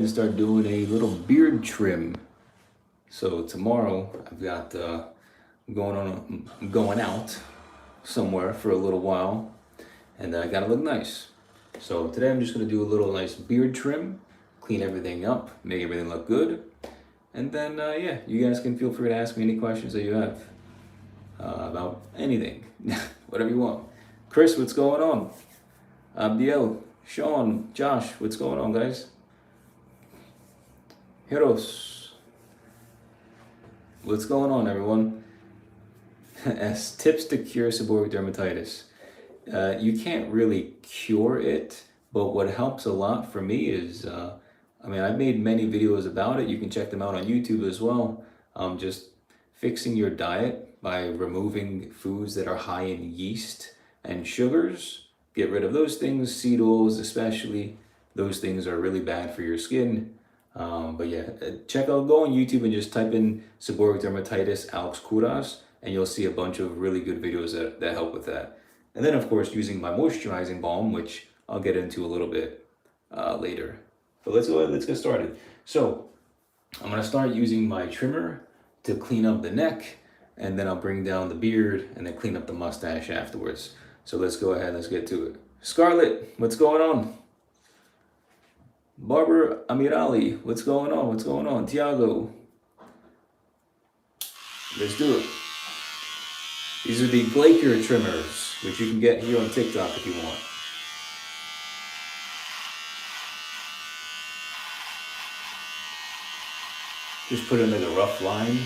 And start doing a little beard trim. So tomorrow I've got I'm going out somewhere for a little while, and I gotta look nice. So today I'm just gonna do a little nice beard trim, clean everything up, make everything look good, and then yeah, you guys can feel free to ask me any questions that you have about anything, whatever you want. Chris, what's going on? Abdiel, Sean, Josh, what's going on, guys? Heroes, what's going on, everyone? As tips to cure seborrheic dermatitis. You can't really cure it, but what helps a lot for me is, I've made many videos about it. You can check them out on YouTube as well. Just fixing your diet by removing foods that are high in yeast and sugars. Get rid of those things, seed oils especially. Those things are really bad for your skin. But yeah, go on YouTube and just type in seborrheic dermatitis Alex Kouras, and you'll see a bunch of really good videos that help with that. And then of course using my moisturizing balm, which I'll get into a little bit later. But let's get started. So I'm gonna start using my trimmer to clean up the neck, and then I'll bring down the beard and then clean up the mustache afterwards. So let's go ahead, let's get to it. Scarlett, what's going on? Barber Amirali, what's going on? What's going on? Tiago, let's do it. These are the Glacier trimmers, which you can get here on TikTok if you want. Just put in like a rough line.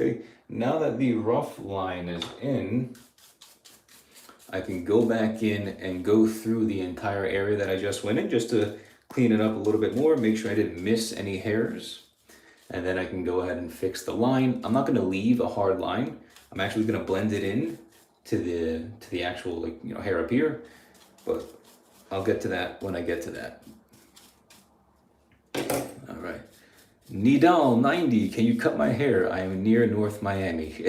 Okay, now that the rough line is in, I can go back in and go through the entire area that I just went in just to clean it up a little bit more, make sure I didn't miss any hairs. And then I can go ahead and fix the line. I'm not gonna leave a hard line. I'm actually gonna blend it in to the actual hair up here, but I'll get to that when I get to that. All right. Nidal 90, can you cut my hair? I am near North Miami.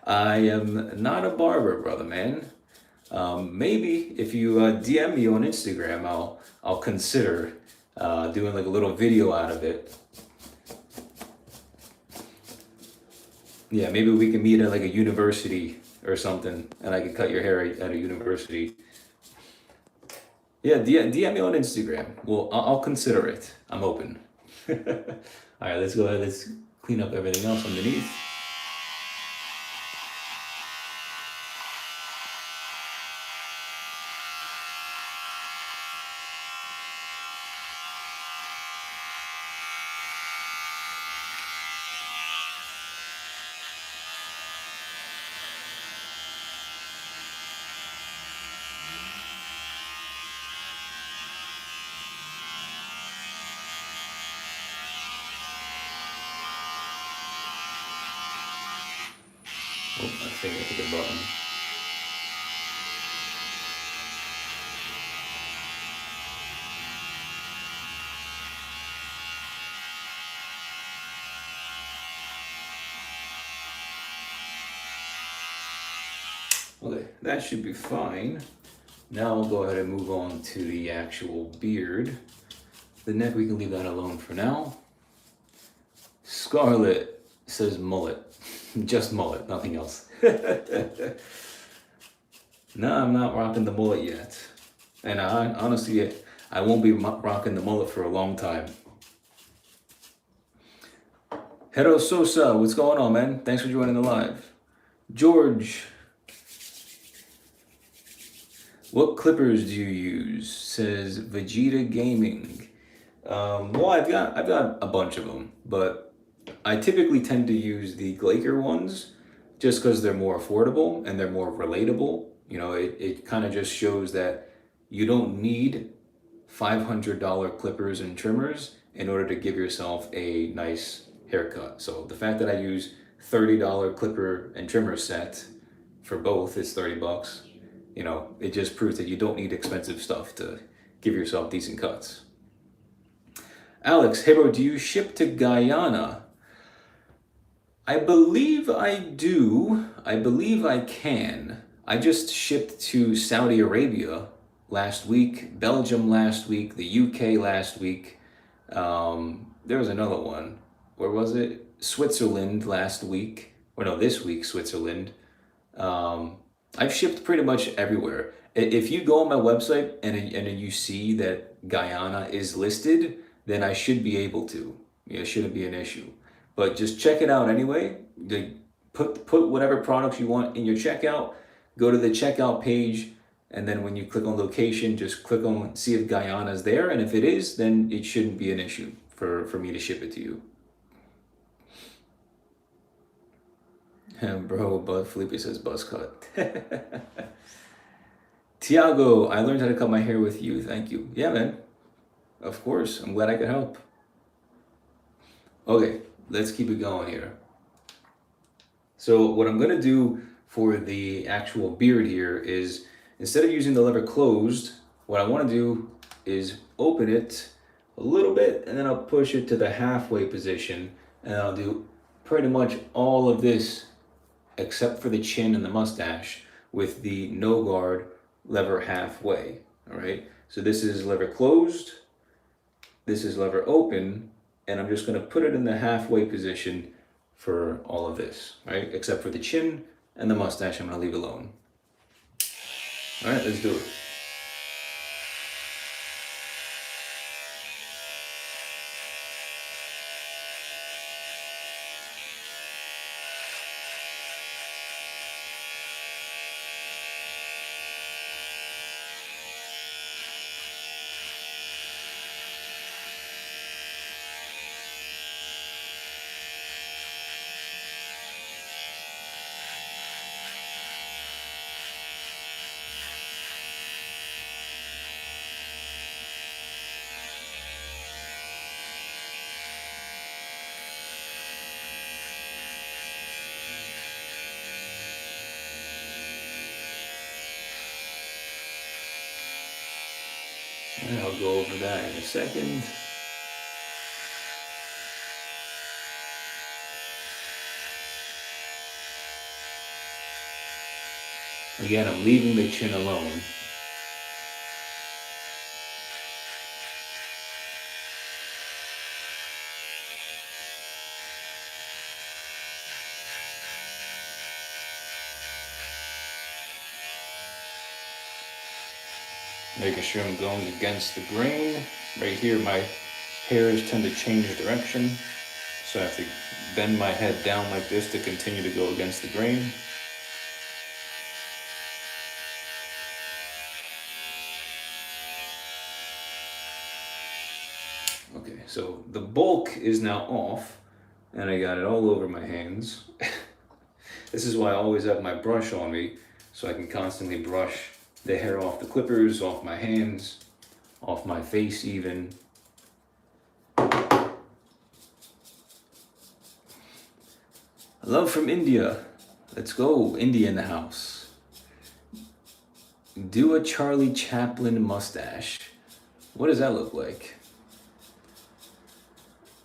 I am not a barber, brother man. Maybe if you DM me on Instagram, I'll consider doing like a little video out of it. Yeah, maybe we can meet at like a university or something, and I can cut your hair at a university. Yeah, DM me on Instagram. Well, I'll consider it. I'm open. All right, let's go ahead. Let's clean up everything else underneath. Oh, I think I hit the button. Okay, that should be fine. Now I'll go ahead and move on to the actual beard. The neck, we can leave that alone for now. Scarlett says mullet. Just mullet, nothing else. No, I'm not rocking the mullet yet. And honestly, I won't be rocking the mullet for a long time. Hero Sosa, what's going on, man? Thanks for joining the live. George, what clippers do you use? Says Vegeta Gaming. Well, I've got a bunch of them, but I typically tend to use the Glacier ones just because they're more affordable and they're more relatable. You know, it kind of just shows that you don't need $500 clippers and trimmers in order to give yourself a nice haircut. So the fact that I use $30 clipper and trimmer set for both is 30 bucks. You know, it just proves that you don't need expensive stuff to give yourself decent cuts. Alex, hey bro, do you ship to Guyana? I believe I do. I believe I can. I just shipped to Saudi Arabia last week, Belgium last week, the UK last week. There was another one. Where was it? Switzerland last week. Or no, this week, Switzerland. I've shipped pretty much everywhere. If you go on my website and you see that Guyana is listed, then I should be able to. It shouldn't be an issue. But just check it out anyway. Put whatever products you want in your checkout. Go to the checkout page, and then when you click on location, just click on see if Guyana is there. And if it is, then it shouldn't be an issue for me to ship it to you. Bro, but Felipe says buzz cut. Tiago, I learned how to cut my hair with you. Thank you. Yeah, man. Of course. I'm glad I could help. Okay, let's keep it going here. So what I'm going to do for the actual beard here is, instead of using the lever closed, what I want to do is open it a little bit, and then I'll push it to the halfway position, and I'll do pretty much all of this except for the chin and the mustache with the no guard lever halfway. All right, so this is lever closed, this is lever open, and I'm just going to put it in the halfway position for all of this, right? Except for the chin and the mustache, I'm going to leave alone. All right, let's do it. And I'll go over that in a second. Again, I'm leaving the chin alone. Making sure I'm going against the grain. Right here, my hairs tend to change direction, so I have to bend my head down like this to continue to go against the grain. Okay, so the bulk is now off, and I got it all over my hands. This is why I always have my brush on me, so I can constantly brush the hair off the clippers, off my hands, off my face even. Love from India. Let's go, India in the house. Do a Charlie Chaplin mustache. What does that look like?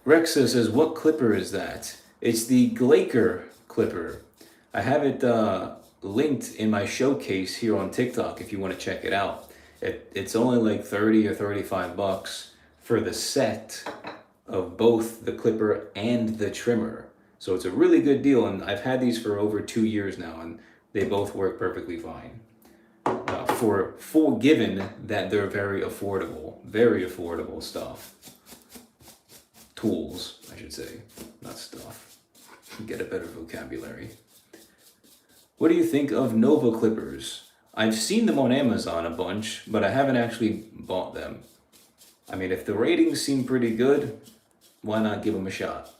Rexa says, what clipper is that? It's the Glaker clipper. I have it linked in my showcase here on TikTok if you want to check it out. It's only like 30 or 35 bucks for the set of both the clipper and the trimmer. So it's a really good deal, and I've had these for over 2 years now, and they both work perfectly fine. For given that they're very affordable stuff. Tools, I should say, not stuff. Get a better vocabulary. What do you think of Nova clippers? I've seen them on Amazon a bunch, but I haven't actually bought them. I mean, if the ratings seem pretty good, why not give them a shot?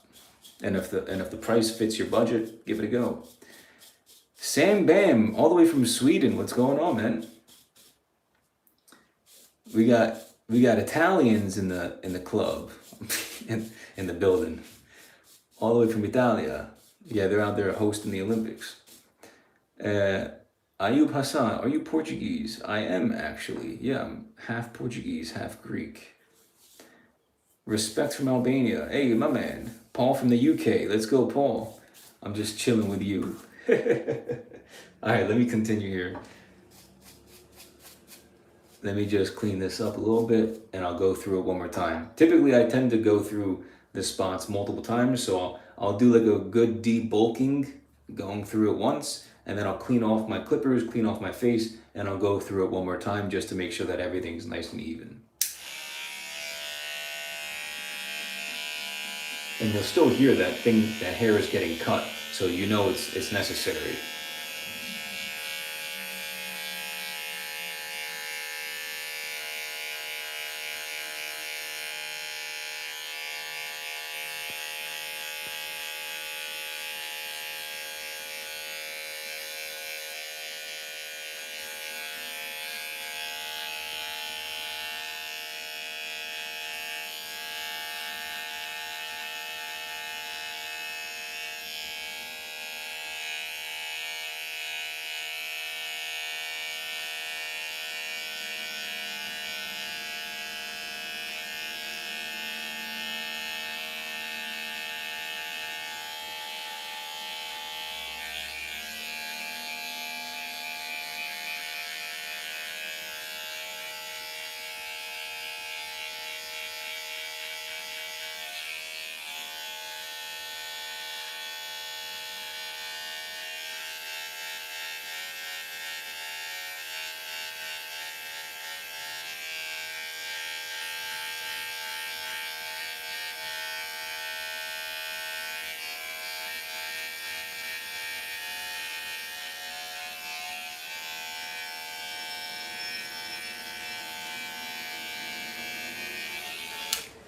And if the price fits your budget, give it a go. Sam Bam, all the way from Sweden. What's going on, man? We got Italians in the club, in the building. all the way from Italia. Yeah, they're out there hosting the Olympics. Ayub Hassan, are you Portuguese? I am actually. Yeah, I'm half Portuguese, half Greek. Respect from Albania. Hey, my man. Paul from the UK. Let's go, Paul. I'm just chilling with you. All right, let me continue here. Let me just clean this up a little bit and I'll go through it one more time. Typically, I tend to go through the spots multiple times, so I'll do like a good debulking going through it once, and then I'll clean off my clippers, clean off my face, and I'll go through it one more time just to make sure that everything's nice and even. And you'll still hear that hair is getting cut, so you know it's necessary.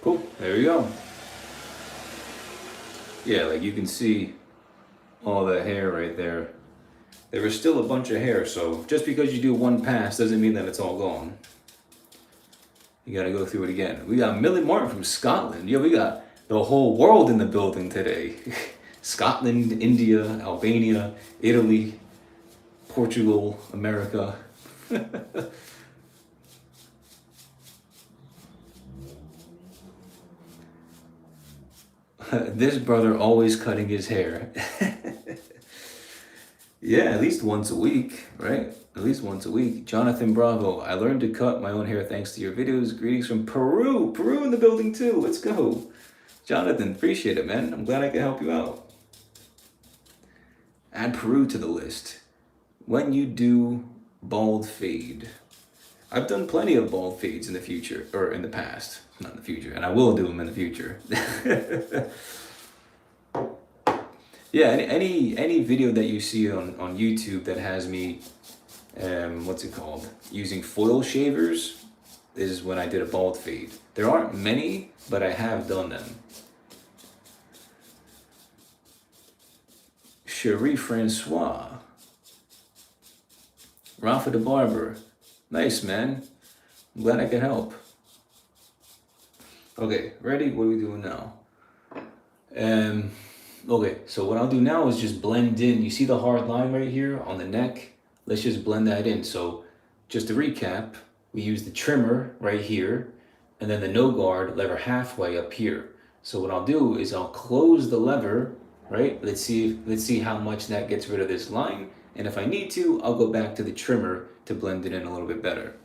Cool, there you go. Yeah, like you can see all the hair right there. There is still a bunch of hair, so just because you do one pass doesn't mean that it's all gone. You gotta go through it again. We got Millie Martin from Scotland. Yeah, we got the whole world in the building today. Scotland, India, Albania, Italy, Portugal, America. This brother always cutting his hair. Yeah, at least once a week, right? At least once a week. Jonathan Bravo, I learned to cut my own hair thanks to your videos. Greetings from Peru. Peru in the building too. Let's go. Jonathan, appreciate it, man. I'm glad I could help you out. Add Peru to the list. When you do bald fade. I've done plenty of bald fades in the future, or in the past. Not in the future, and I will do them in the future. Yeah, any video that you see on YouTube that has me, what's it called, using foil shavers, is when I did a bald fade. There aren't many, but I have done them. Cherie Francois. Rafa the Barber. Nice, man. I'm glad I could help. Okay, ready? What are we doing now? Okay, so what I'll do now is just blend in. You see the hard line right here on the neck? Let's just blend that in. So just to recap, we use the trimmer right here and then the no guard lever halfway up here. So what I'll do is I'll close the lever, right? Let's see how much that gets rid of this line. And if I need to, I'll go back to the trimmer to blend it in a little bit better.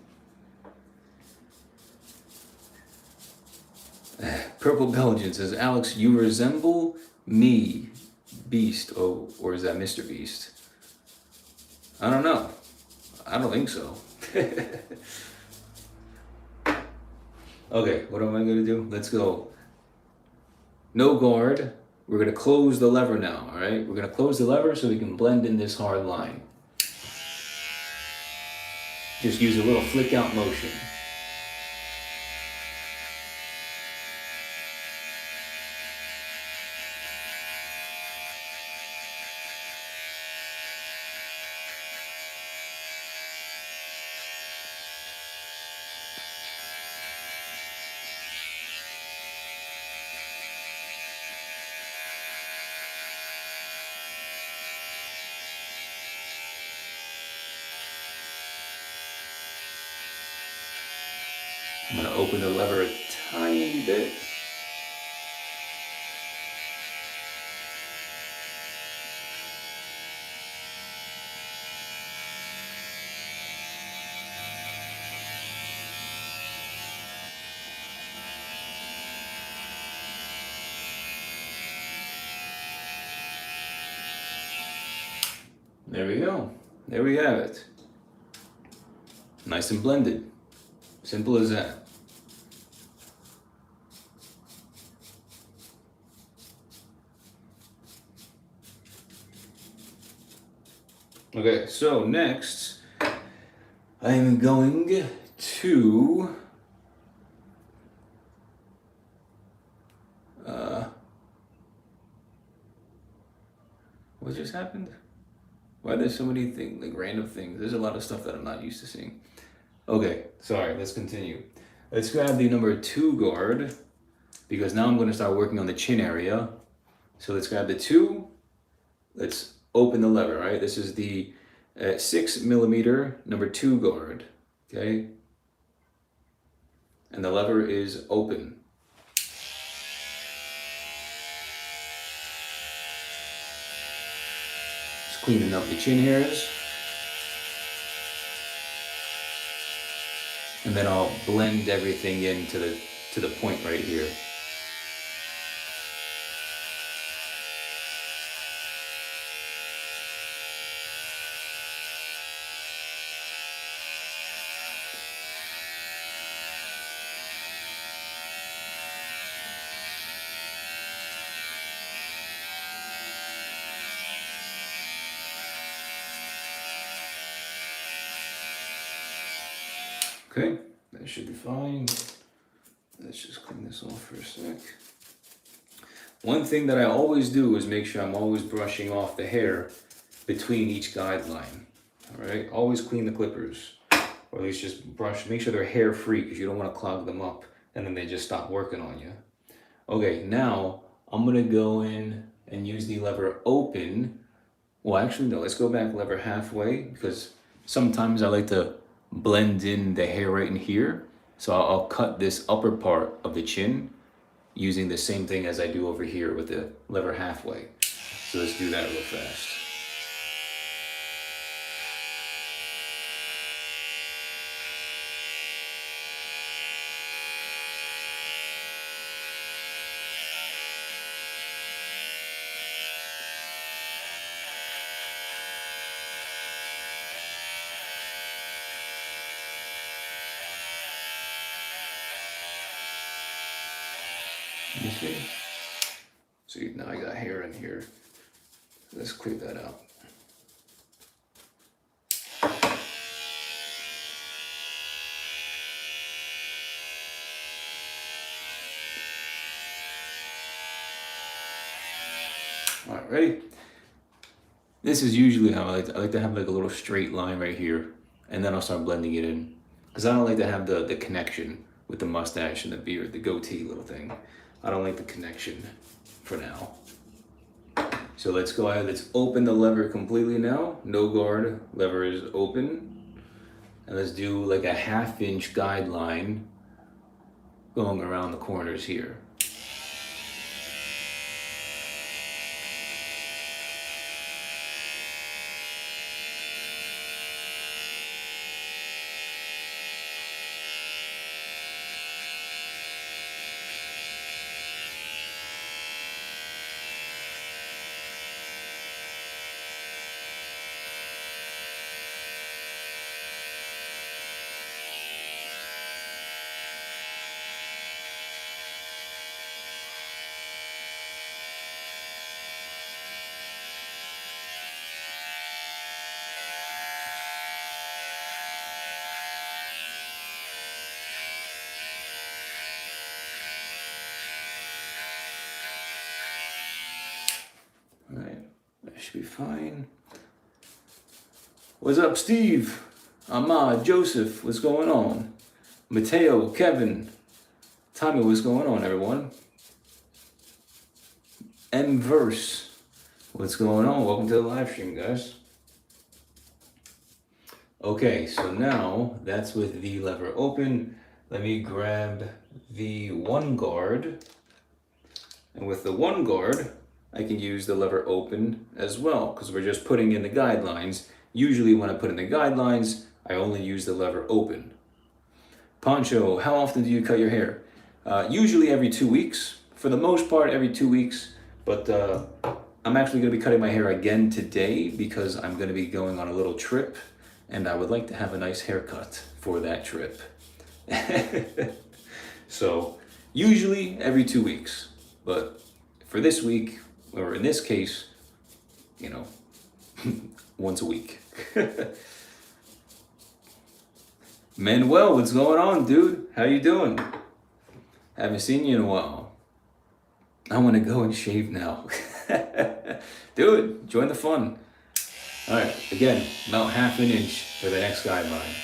Purple Belgian says, Alex, you resemble me, Beast. Oh, or is that Mr. Beast? I don't know. I don't think so. Okay, what am I gonna do? Let's go. No guard. We're gonna close the lever now, all right? We're gonna close the lever so we can blend in this hard line. Just use a little flick out motion. I'm gonna open the lever a tiny bit. There we go. There we have it. Nice and blended. Simple as that. Okay, so next I'm going to what just happened? Why there's so many things, like random things? There's a lot of stuff that I'm not used to seeing. Okay, sorry, let's continue. Let's grab the number 2 guard, because now I'm going to start working on the chin area. So let's grab the 2. Let's open the lever, right? This is the 6mm number 2 guard, okay? And the lever is open. Just cleaning up the chin hairs. And then I'll blend everything into the point right here. Okay, that should be fine. Let's just clean this off for a sec. One thing that I always do is make sure I'm always brushing off the hair between each guideline. All right, always clean the clippers, or at least just brush, make sure they're hair free, because you don't want to clog them up and then they just stop working on you. Okay, now I'm gonna go in and use the lever open. Well, actually no, let's go back lever halfway, because sometimes I like to blend in the hair right in here. So I'll cut this upper part of the chin using the same thing as I do over here with the lever halfway. So let's do that real fast. You see? See, now I got hair in here. Let's clear that out. All right, ready? This is usually how I like to have like a little straight line right here, and then I'll start blending it in. Because I don't like to have the connection with the mustache and the beard, the goatee little thing. I don't like the connection for now. So let's go ahead, let's open the lever completely now. No guard, lever is open. And let's do like a 1/2 inch guideline going around the corners here. All right, that should be fine. What's up, Steve? Ahmad, Joseph, what's going on? Mateo, Kevin, Tommy, what's going on, everyone? M-Verse, what's going on? Welcome to the live stream, guys. Okay, so now that's with the lever open. let me grab the one guard. And with the one guard, I can use the lever open as well, because we're just putting in the guidelines. Usually when I put in the guidelines, I only use the lever open. Pancho, how often do you cut your hair? Usually every 2 weeks. For the most part, every 2 weeks. But I'm actually going to be cutting my hair again today because I'm going to be going on a little trip. And I would like to have a nice haircut for that trip. So, usually every 2 weeks. But for this week, or in this case, you know, once a week. Manuel, what's going on, dude? How you doing? Haven't seen you in a while. I want to go and shave now. Do it. Join the fun. All right. Again, about ½ an inch for the next guideline.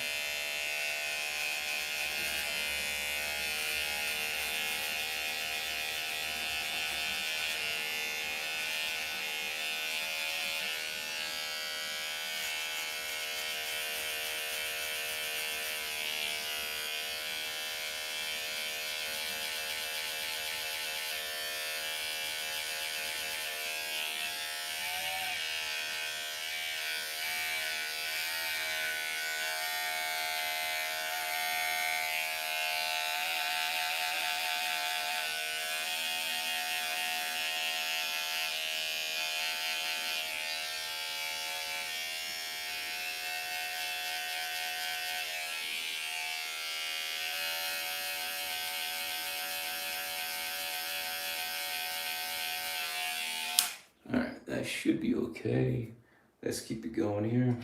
Alright, that should be okay. Let's keep it going here.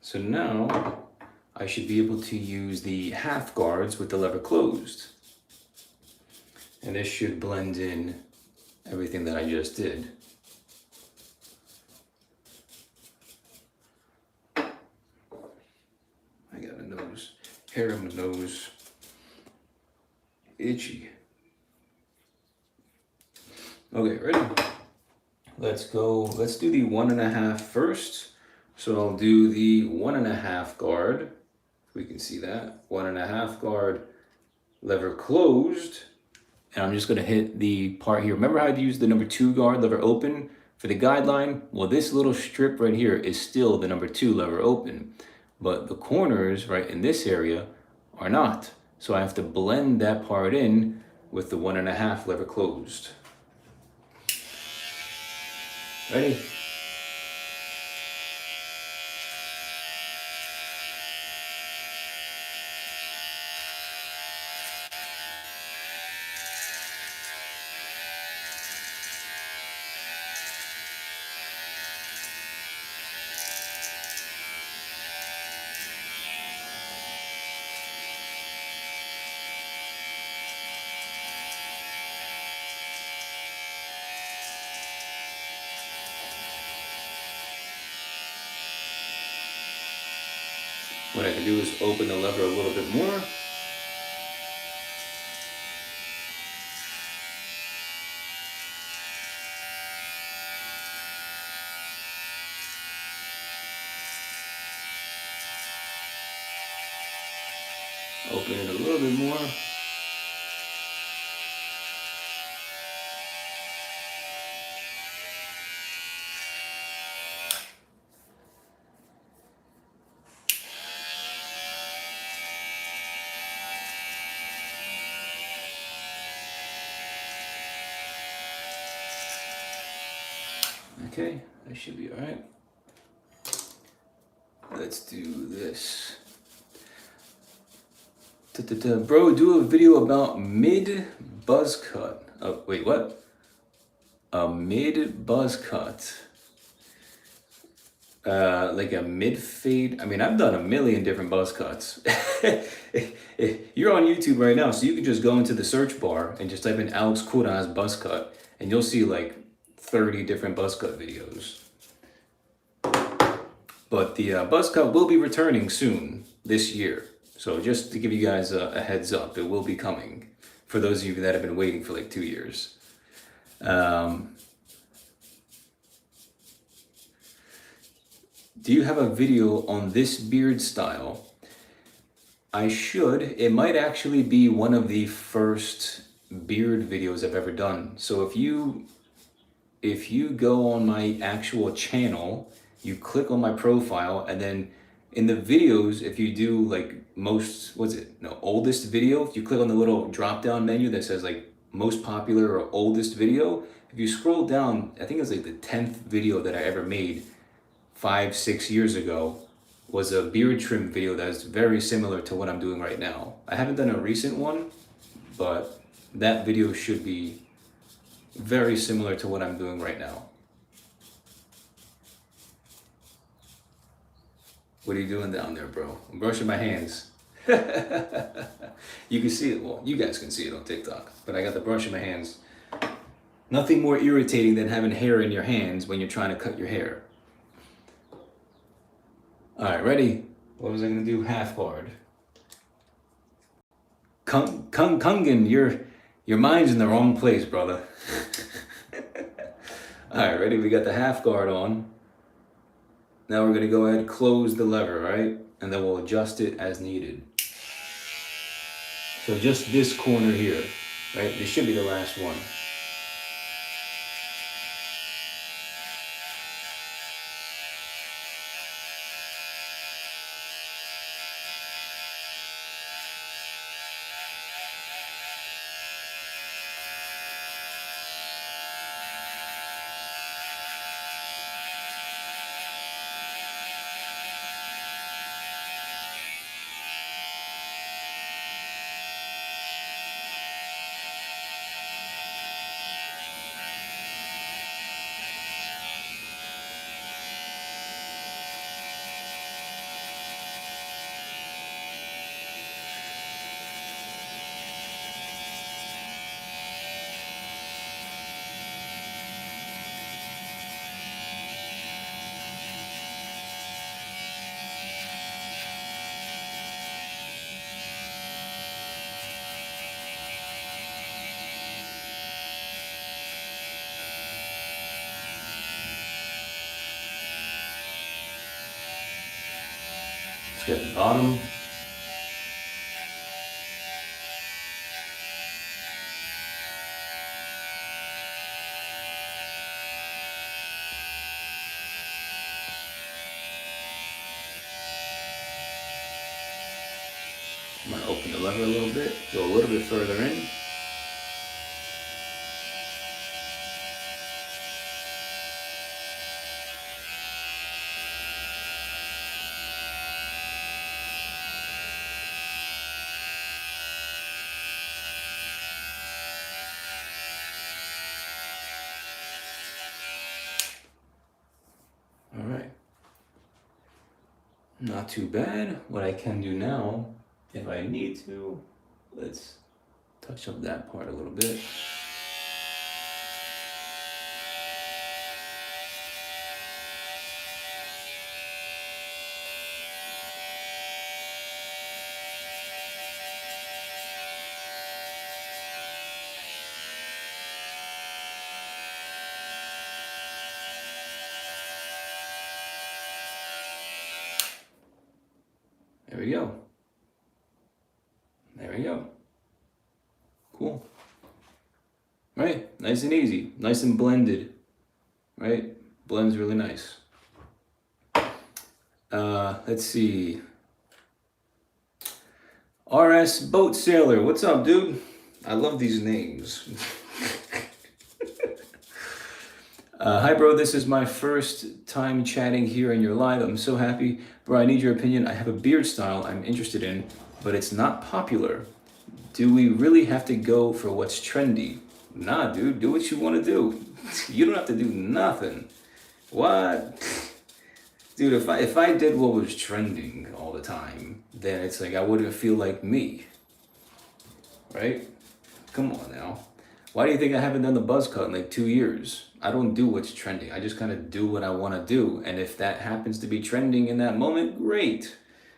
So now, I should be able to use the half guards with the lever closed. And this should blend in everything that I just did. I got a nose, hair on my nose, itchy. Okay, ready? Let's go, let's do the 1.5 first. So I'll do the 1.5 guard. We can see that. 1.5 guard, lever closed. And I'm just gonna hit the part here. Remember how I'd use the number 2 guard, lever open for the guideline? Well, this little strip right here is still the number 2 lever open, but the corners right in this area are not. So I have to blend that part in with the 1.5 lever closed. Ready? What I can do is open the lever a little bit more. Open it a little bit more. Okay, that should be all right. Let's do this. Bro, do a video about mid buzz cut. Oh, wait, what? A mid buzz cut. Like a mid fade. I mean, I've done a million different buzz cuts. You're on YouTube right now, so you can just go into the search bar and just type in Alex Kouras buzz cut, and you'll see like 30 different buzz cut videos. But the buzz cut will be returning soon this year. So just to give you guys a heads up, it will be coming for those of you that have been waiting for like 2 years. Do you have a video on this beard style? I should. It might actually be one of the first beard videos I've ever done. So if you go on my actual channel, you click on my profile, and then in the videos, if you do like oldest video, if you click on the little drop down menu that says like most popular or oldest video, if you scroll down, I think it's like the 10th video that I ever made 5, 6 years ago was a beard trim video that's very similar to what I'm doing right now. I haven't done a recent one, but that video should be very similar to what I'm doing right now. What are you doing down there, bro? I'm brushing my hands. You can see it. Well, you guys can see it on TikTok, but I got the brush in my hands. Nothing more irritating than having hair in your hands when you're trying to cut your hair. All right, ready? What was I gonna do? Half guard. Kungen, your mind's in the wrong place, brother. All right, ready? We got the half guard on. Now we're gonna go ahead and close the lever, right? And then we'll adjust it as needed. So just this corner here, right? This should be the last one. Let's get the bottom. I'm gonna open the lever a little bit, go a little bit further in. All right. Not too bad. What I can do now, if I need to, let's touch up that part a little bit. There we go. There we go. Cool. Right? Nice and easy. Nice and blended. Right? Blends really nice. Let's see. RS Boat Sailor. What's up, dude? I love these names. Hi, bro. This is my first time chatting here in your live. I'm so happy. Bro, I need your opinion. I have a beard style I'm interested in, but it's not popular. Do we really have to go for what's trendy? Nah, dude. Do what you want to do. You don't have to do nothing. What? Dude, if I did what was trending all the time, then it's like I wouldn't feel like me. Right? Come on now. Why do you think I haven't done the buzz cut in like 2 years? I don't do what's trending. I just kind of do what I want to do. And if that happens to be trending in that moment, great.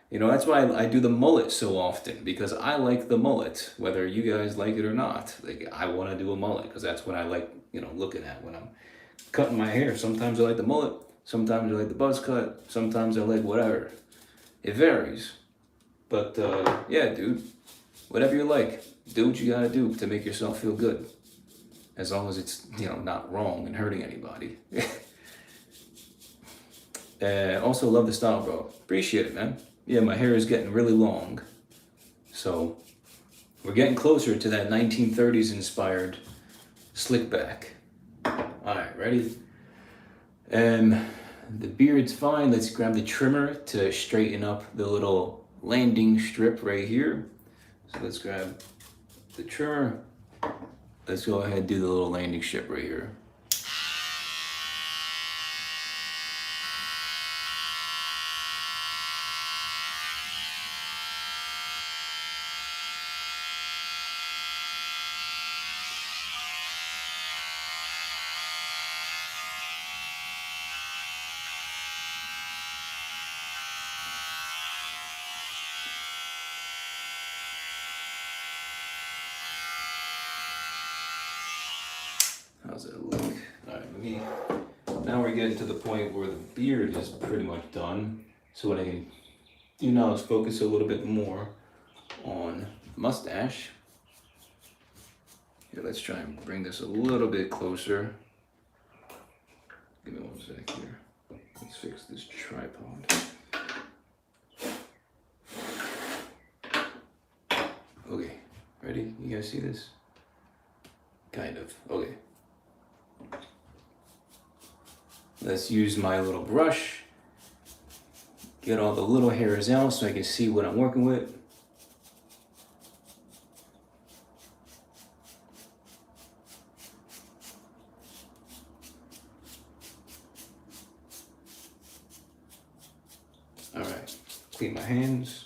You know, that's why I do the mullet so often, because I like the mullet, whether you guys like it or not. Like, I want to do a mullet because that's what I like, you know, looking at when I'm cutting my hair. Sometimes I like the mullet. Sometimes I like the buzz cut. Sometimes I like whatever. It varies. But yeah, dude, whatever you like, do what you gotta do to make yourself feel good. As long as it's, you know, not wrong and hurting anybody. Also love the style, bro. Appreciate it, man. Yeah, my hair is getting really long. So we're getting closer to that 1930s inspired slick back. Alright, ready? The beard's fine. Let's grab the trimmer to straighten up the little landing strip right here. So let's grab the trimmer. Let's go ahead and do the little landing strip right here. How's that look? Alright, now we're getting to the point where the beard is pretty much done. So what I can do now is focus a little bit more on mustache. Here, let's try and bring this a little bit closer. Give me 1 sec here. Let's fix this tripod. Okay, ready? You guys see this? Kind of. Okay. Let's use my little brush. Get all the little hairs out so I can see what I'm working with. Alright, clean my hands.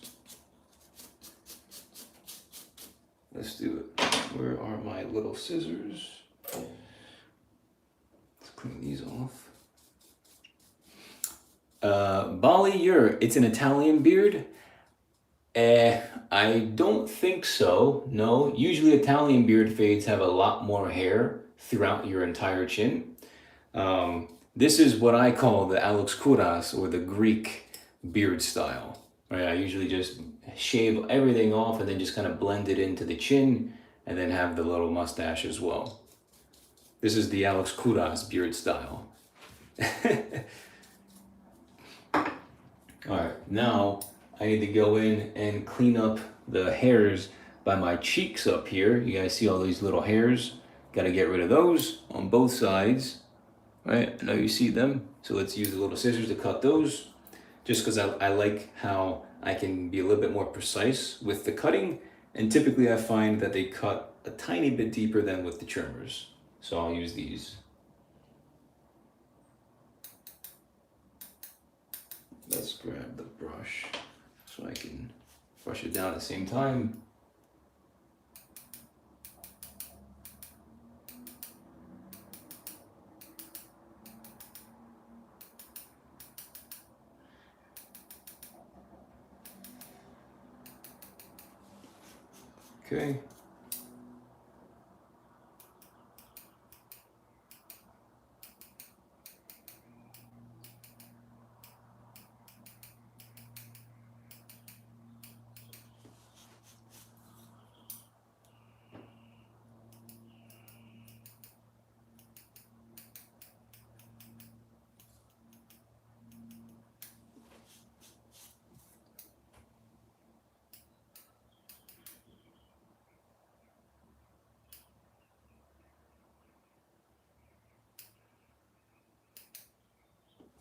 Let's do it. Where are my little scissors? Let's clean these off. Bali, it's an Italian beard? I don't think so, no. Usually Italian beard fades have a lot more hair throughout your entire chin. This is what I call the Alex Kouras, or the Greek beard style. Right, I usually just shave everything off and then just kind of blend it into the chin and then have the little mustache as well. This is the Alex Kouras beard style. Alright, now I need to go in and clean up the hairs by my cheeks up here. You guys see all these little hairs? Gotta get rid of those on both sides. Right, I know you see them. So let's use the little scissors to cut those. Just because I like how I can be a little bit more precise with the cutting. And typically I find that they cut a tiny bit deeper than with the trimmers. So I'll use these. Let's grab the brush so I can brush it down at the same time. Okay.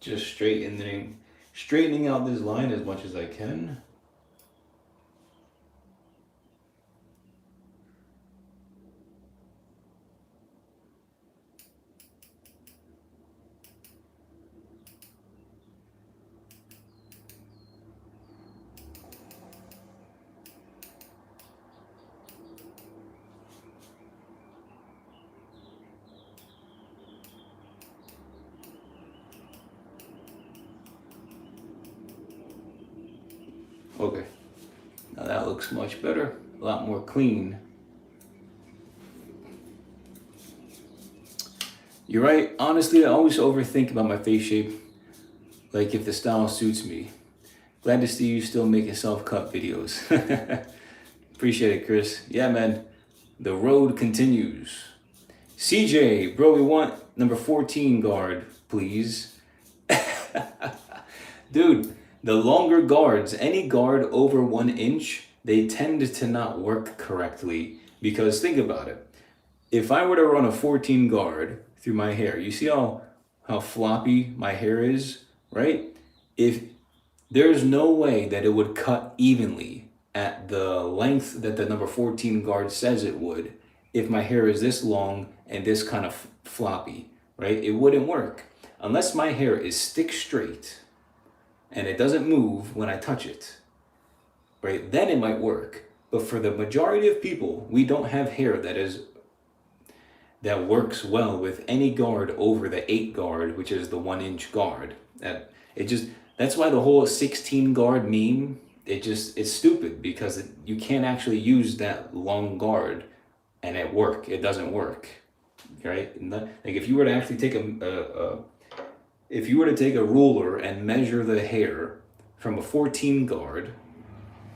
Just straightening out this line as much as I can. Okay, now that looks much better, a lot more clean. You're right, honestly, I always overthink about my face shape, like if the style suits me. Glad to see you still making self-cut videos. Appreciate it, Chris. Yeah, man. The road continues. CJ, bro, we want number 14 guard, please. Dude, the longer guards, any guard over 1 inch, they tend to not work correctly. Because think about it. If I were to run a 14 guard through my hair, you see how floppy my hair is, right? If there's no way that it would cut evenly at the length that the number 14 guard says it would if my hair is this long and this kind of floppy, right? It wouldn't work. Unless my hair is stick straight and it doesn't move when I touch it, right? Then it might work. But for the majority of people, we don't have hair that works well with any guard over the 8 guard, which is the 1 inch guard. That's why the whole 16 guard meme, it's stupid because you can't actually use that long guard and it doesn't work, right? Like if you were to actually take if you were to take a ruler and measure the hair from a 14 guard,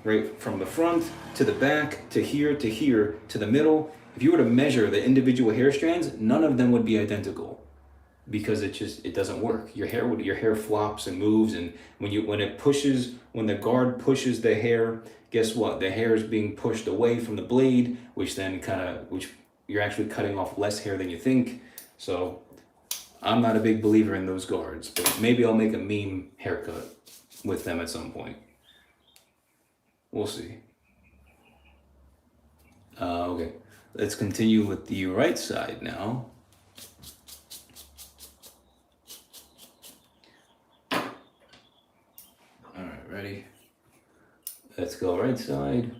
right, from the front to the back to here to the middle, if you were to measure the individual hair strands, none of them would be identical because it doesn't work. Your hair flops and moves, and when the guard pushes the hair, guess what? The hair is being pushed away from the blade, which you're actually cutting off less hair than you think. So I'm not a big believer in those guards, but maybe I'll make a meme haircut with them at some point. We'll see. Okay, let's continue with the right side now. All right, ready? Let's go right side.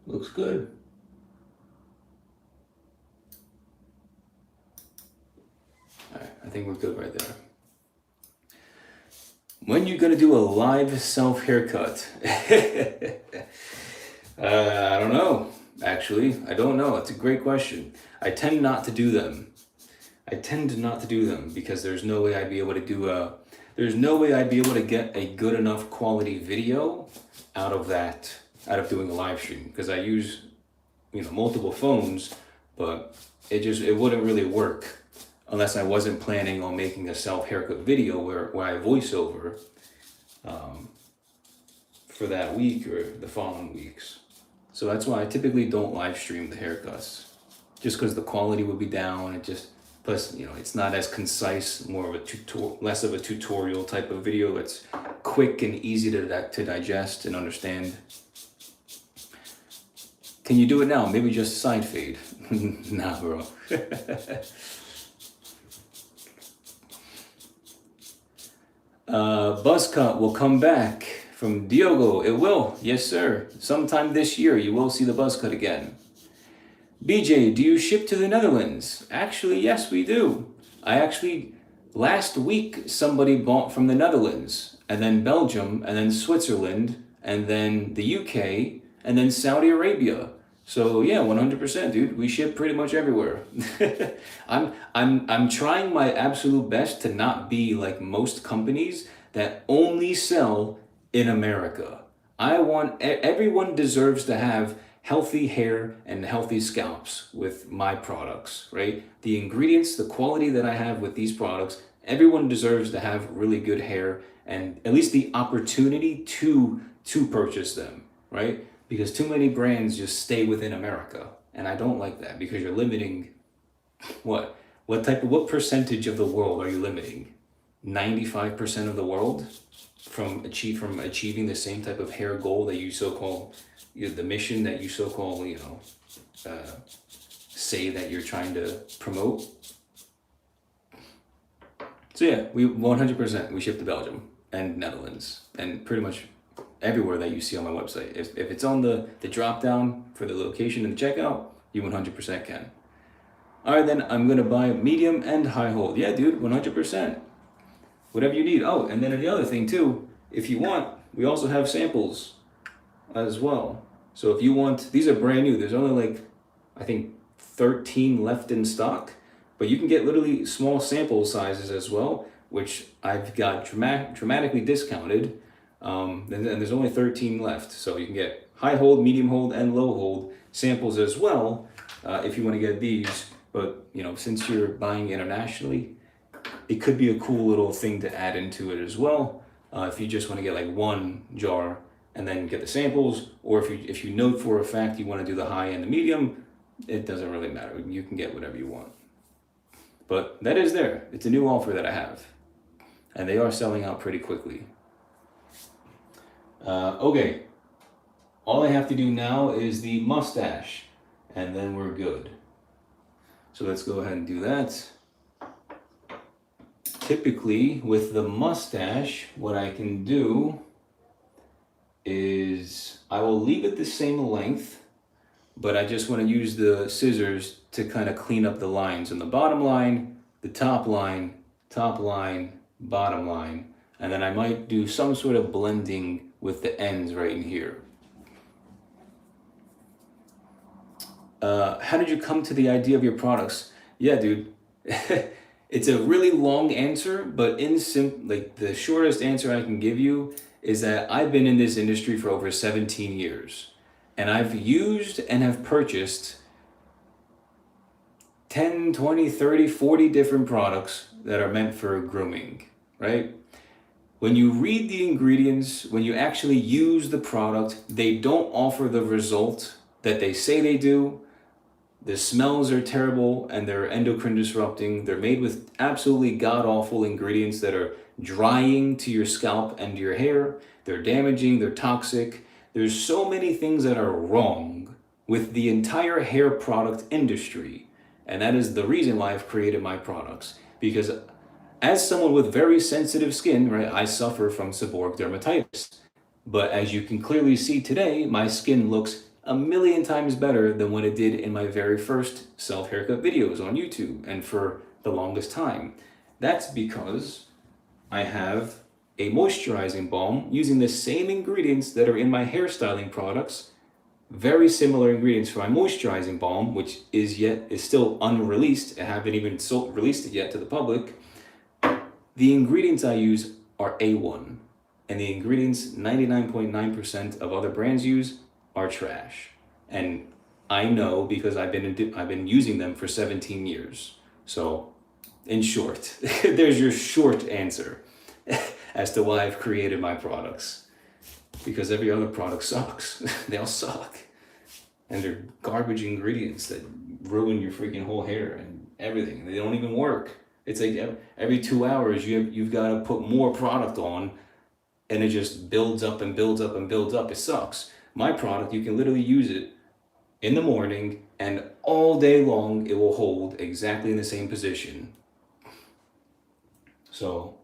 Looks good. All right, I think we're good right there. When you gonna do a live self haircut? I don't know. Actually, I don't know. It's a great question. I tend not to do them. Because there's no way I'd be able to get a good enough quality video out of doing a live stream, because I use multiple phones, but it wouldn't really work unless I wasn't planning on making a self haircut video where I voice over for that week or the following weeks. So that's why I typically don't live stream the haircuts, just because the quality would be down. Plus, it's not as concise, more of less of a tutorial type of video. It's quick and easy to digest and understand. Can you do it now? Maybe just side fade. Nah, bro. Buzz cut will come back from Diogo. It will. Yes, sir. Sometime this year, you will see the buzz cut again. BJ, do you ship to the Netherlands? Actually, yes, we do. Last week, somebody bought from the Netherlands, and then Belgium, and then Switzerland, and then the UK, and then Saudi Arabia. So yeah, 100%, dude. We ship pretty much everywhere. I'm trying my absolute best to not be like most companies that only sell in America. Everyone deserves to have healthy hair and healthy scalps with my products, right? The ingredients, the quality that I have with these products, everyone deserves to have really good hair and at least the opportunity to purchase them, right? Because too many brands just stay within America, and I don't like that because you're limiting what? What percentage of the world are you limiting? 95% of the world from achieving the same type of hair goal that you so-called, the mission that you so-called, say that you're trying to promote. So yeah, we 100% we ship to Belgium and Netherlands and pretty much everywhere that you see on my website. If it's on the drop down for the location and the checkout, you 100% can. All right, then I'm gonna buy medium and high hold. Yeah, dude, 100%. Whatever you need. Oh, and then the other thing too, if you want, we also have samples as well. So if you want, these are brand new. There's only like, I think 13 left in stock, but you can get literally small sample sizes as well, which I've got dramatically discounted. And there's only 13 left. So you can get high hold, medium hold, and low hold samples as well if you want to get these. But since you're buying internationally, it could be a cool little thing to add into it as well. If you just want to get like one jar and then get the samples, or if you know for a fact you want to do the high and the medium, it doesn't really matter. You can get whatever you want. But that is there. It's a new offer that I have. And they are selling out pretty quickly. Okay. All I have to do now is the mustache, and then we're good. So let's go ahead and do that. Typically, with the mustache, what I can do is I will leave it the same length, but I just want to use the scissors to kind of clean up the lines on the bottom line, the top line, bottom line, and then I might do some sort of blending with the ends right in here. How did you come to the idea of your products? Yeah, dude. It's a really long answer, but the shortest answer I can give you is that I've been in this industry for over 17 years. And I've used and have purchased 10, 20, 30, 40 different products that are meant for grooming, right? When you read the ingredients, when you actually use the product, they don't offer the result that they say they do. The smells are terrible and they're endocrine disrupting. They're made with absolutely god-awful ingredients that are drying to your scalp and your hair. They're damaging, they're toxic. There's so many things that are wrong with the entire hair product industry. And that is the reason why I've created my products. Because as someone with very sensitive skin, right, I suffer from seborrheic dermatitis. But as you can clearly see today, my skin looks a million times better than what it did in my very first self-haircut videos on YouTube and for the longest time. That's because I have a moisturizing balm using the same ingredients that are in my hairstyling products, very similar ingredients for my moisturizing balm, which is still unreleased. I haven't even released it yet to the public. The ingredients I use are A1, and the ingredients 99.9% of other brands use are trash. And I know because I've been using them for 17 years. So in short, there's your short answer as to why I've created my products. Because every other product sucks. They all suck. And they're garbage ingredients that ruin your freaking whole hair and everything. They don't even work. It's like every 2 hours you've got to put more product on, and it just builds up and builds up and builds up. It sucks. My product, you can literally use it in the morning and all day long it will hold exactly in the same position. So,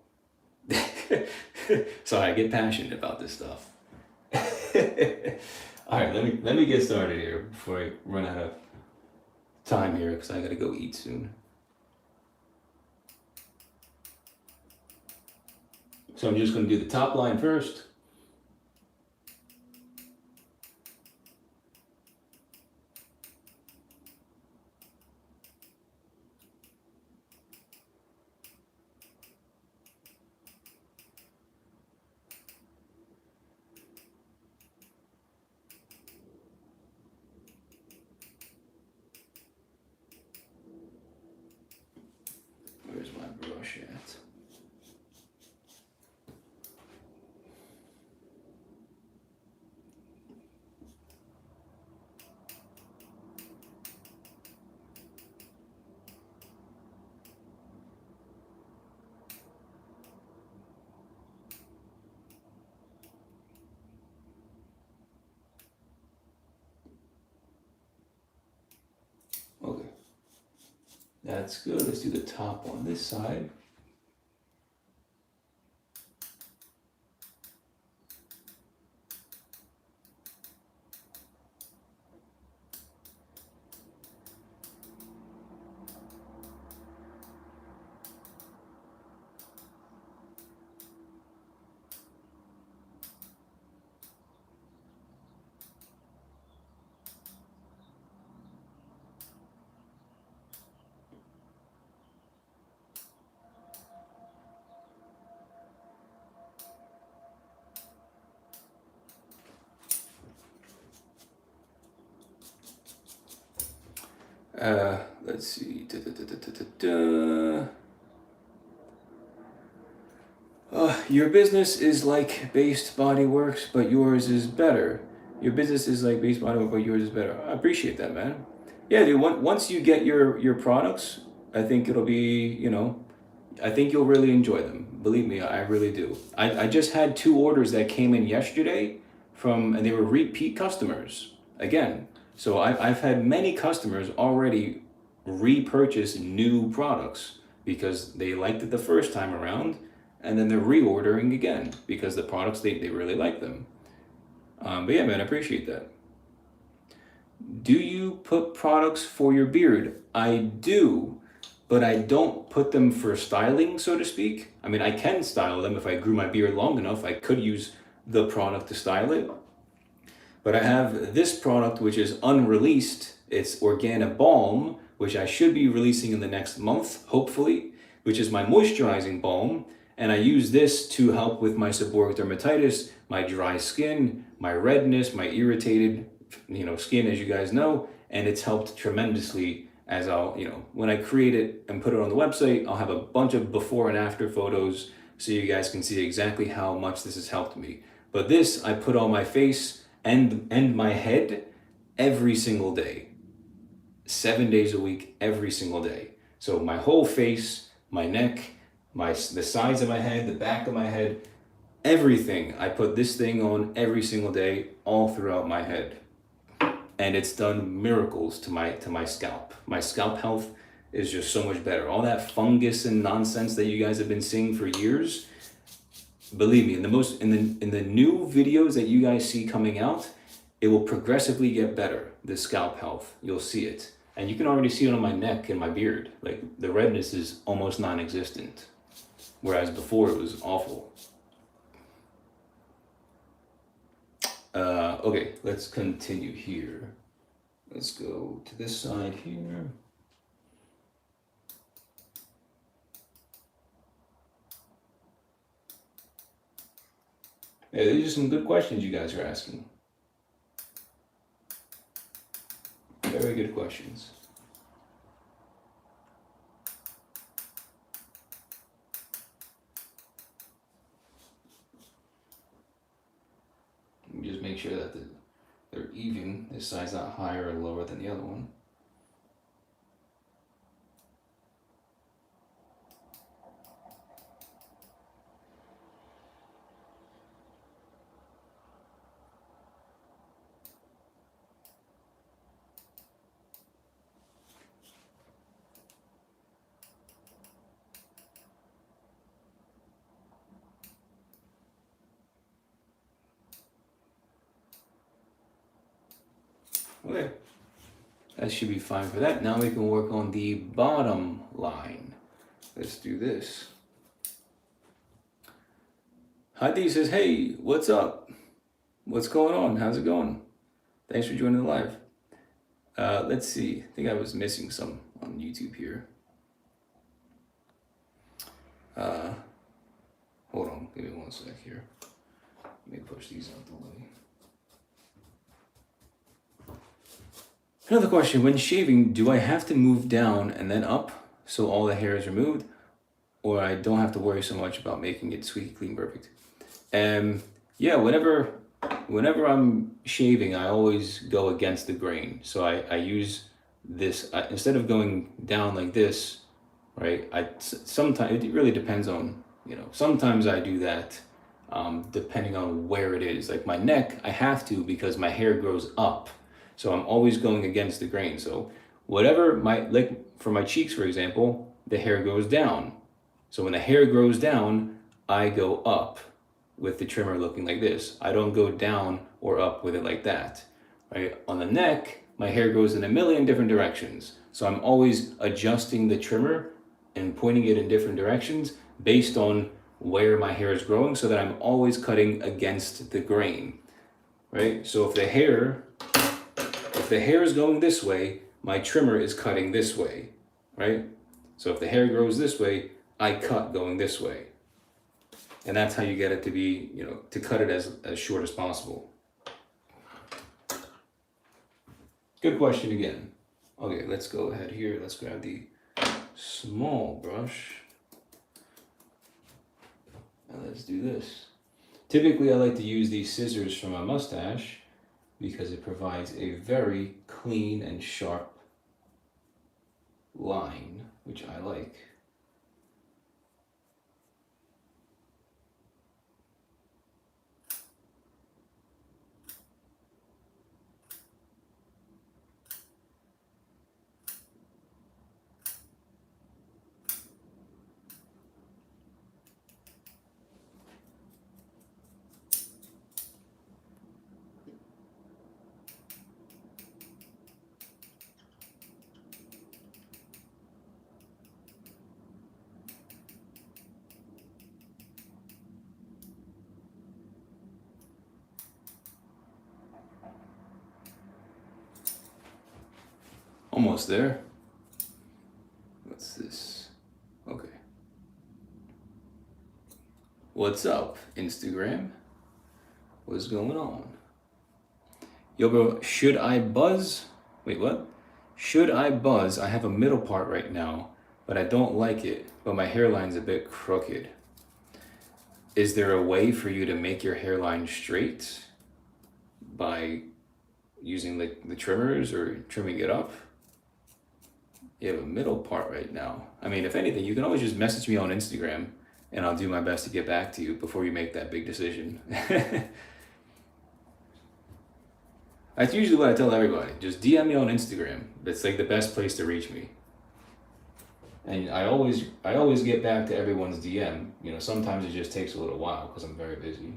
sorry, I get passionate about this stuff. All right, let me get started here before I run out of time here because I gotta go eat soon. So I'm just gonna do the top line first. brush at? Okay, that's good. Let's do the top on this side. Let's see. Your business is like Based Body Works, but yours is better. Your business is like Based Body Works, but yours is better. I appreciate that, man. Yeah, dude. Once you get your products, I think it'll be, I think you'll really enjoy them. Believe me, I really do. I just had 2 orders that came in yesterday and they were repeat customers again. So I've had many customers already repurchase new products because they liked it the first time around, and then they're reordering again because the products, they really like them. But yeah, man, I appreciate that. Do you put products for your beard? I do, but I don't put them for styling, so to speak. I mean, I can style them if I grew my beard long enough. I could use the product to style it. But I have this product, which is unreleased. It's Organic Balm, which I should be releasing in the next month, hopefully, which is my moisturizing balm. And I use this to help with my seborrheic dermatitis, my dry skin, my redness, my irritated, skin, as you guys know. And it's helped tremendously. As I'll, when I create it and put it on the website, I'll have a bunch of before and after photos so you guys can see exactly how much this has helped me. But this, I put on my face and my head every single day, 7 days a week, every single day. So my whole face, my neck, the sides of my head, the back of my head, everything. I put this thing on every single day, all throughout my head, and it's done miracles to my scalp. My scalp health is just so much better. All that fungus and nonsense that you guys have been seeing for years. Believe me, in the new videos that you guys see coming out, it will progressively get better. The scalp health, you'll see it, and you can already see it on my neck and my beard. Like, the redness is almost non-existent, whereas before it was awful. Okay, let's continue here. Let's go to this side here. Yeah, these are some good questions you guys are asking. Very good questions. Let me just make sure that they're even. This side's not higher or lower than the other one. Okay, that should be fine for that. Now we can work on the bottom line. Let's do this. Hadi says, hey, what's up? What's going on? How's it going? Thanks for joining the live. Let's see. I think I was missing some on YouTube here. Hold on. Give me 1 sec here. Let me push these out the way. Another question. When shaving, do I have to move down and then up so all the hair is removed? or I don't have to worry so much about making it squeaky clean perfect. And yeah, whenever I'm shaving, I always go against the grain. So I use this, instead of going down like this, right? Sometimes it really depends on, sometimes I do that, depending on where it is. Like my neck, I have to because my hair grows up. So I'm always going against the grain. So whatever like for my cheeks, for example, the hair goes down. So when the hair grows down, I go up with the trimmer looking like this. I don't go down or up with it like that, right? On the neck, my hair goes in a million different directions. So I'm always adjusting the trimmer and pointing it in different directions based on where my hair is growing, so that I'm always cutting against the grain, right? So if the hair is going this way, my trimmer is cutting this way, right? So if the hair grows this way, I cut going this way. And that's how you get it to be, to cut it as short as possible. Good question again. Okay, let's go ahead here. Let's grab the small brush. And let's do this. Typically, I like to use these scissors from my mustache because it provides a very clean and sharp line, which I like. Almost there. What's this? Okay. What's up, Instagram? What's going on? Yo, bro, should I buzz? Wait, what? Should I buzz? I have a middle part right now, but I don't like it, but my hairline's a bit crooked. Is there a way for you to make your hairline straight by using the trimmers or trimming it up? You have a middle part right now. I mean, if anything, you can always just message me on Instagram and I'll do my best to get back to you before you make that big decision. That's usually what I tell everybody. Just DM me on Instagram. It's like the best place to reach me. And I always get back to everyone's DM. Sometimes it just takes a little while because I'm very busy.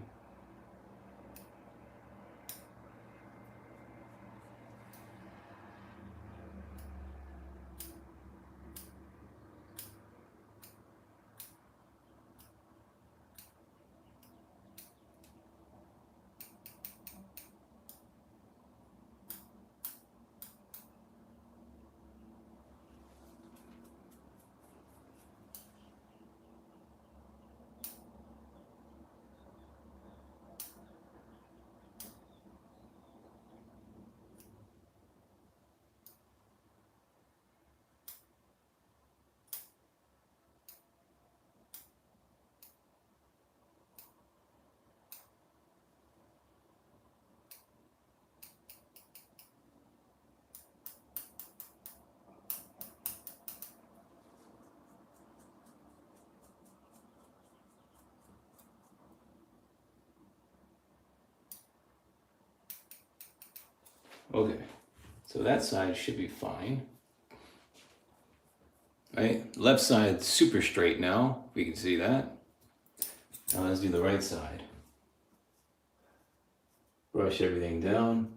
Okay, so that side should be fine. Right, left side super straight now. We can see that. Now let's do the right side. Brush everything down.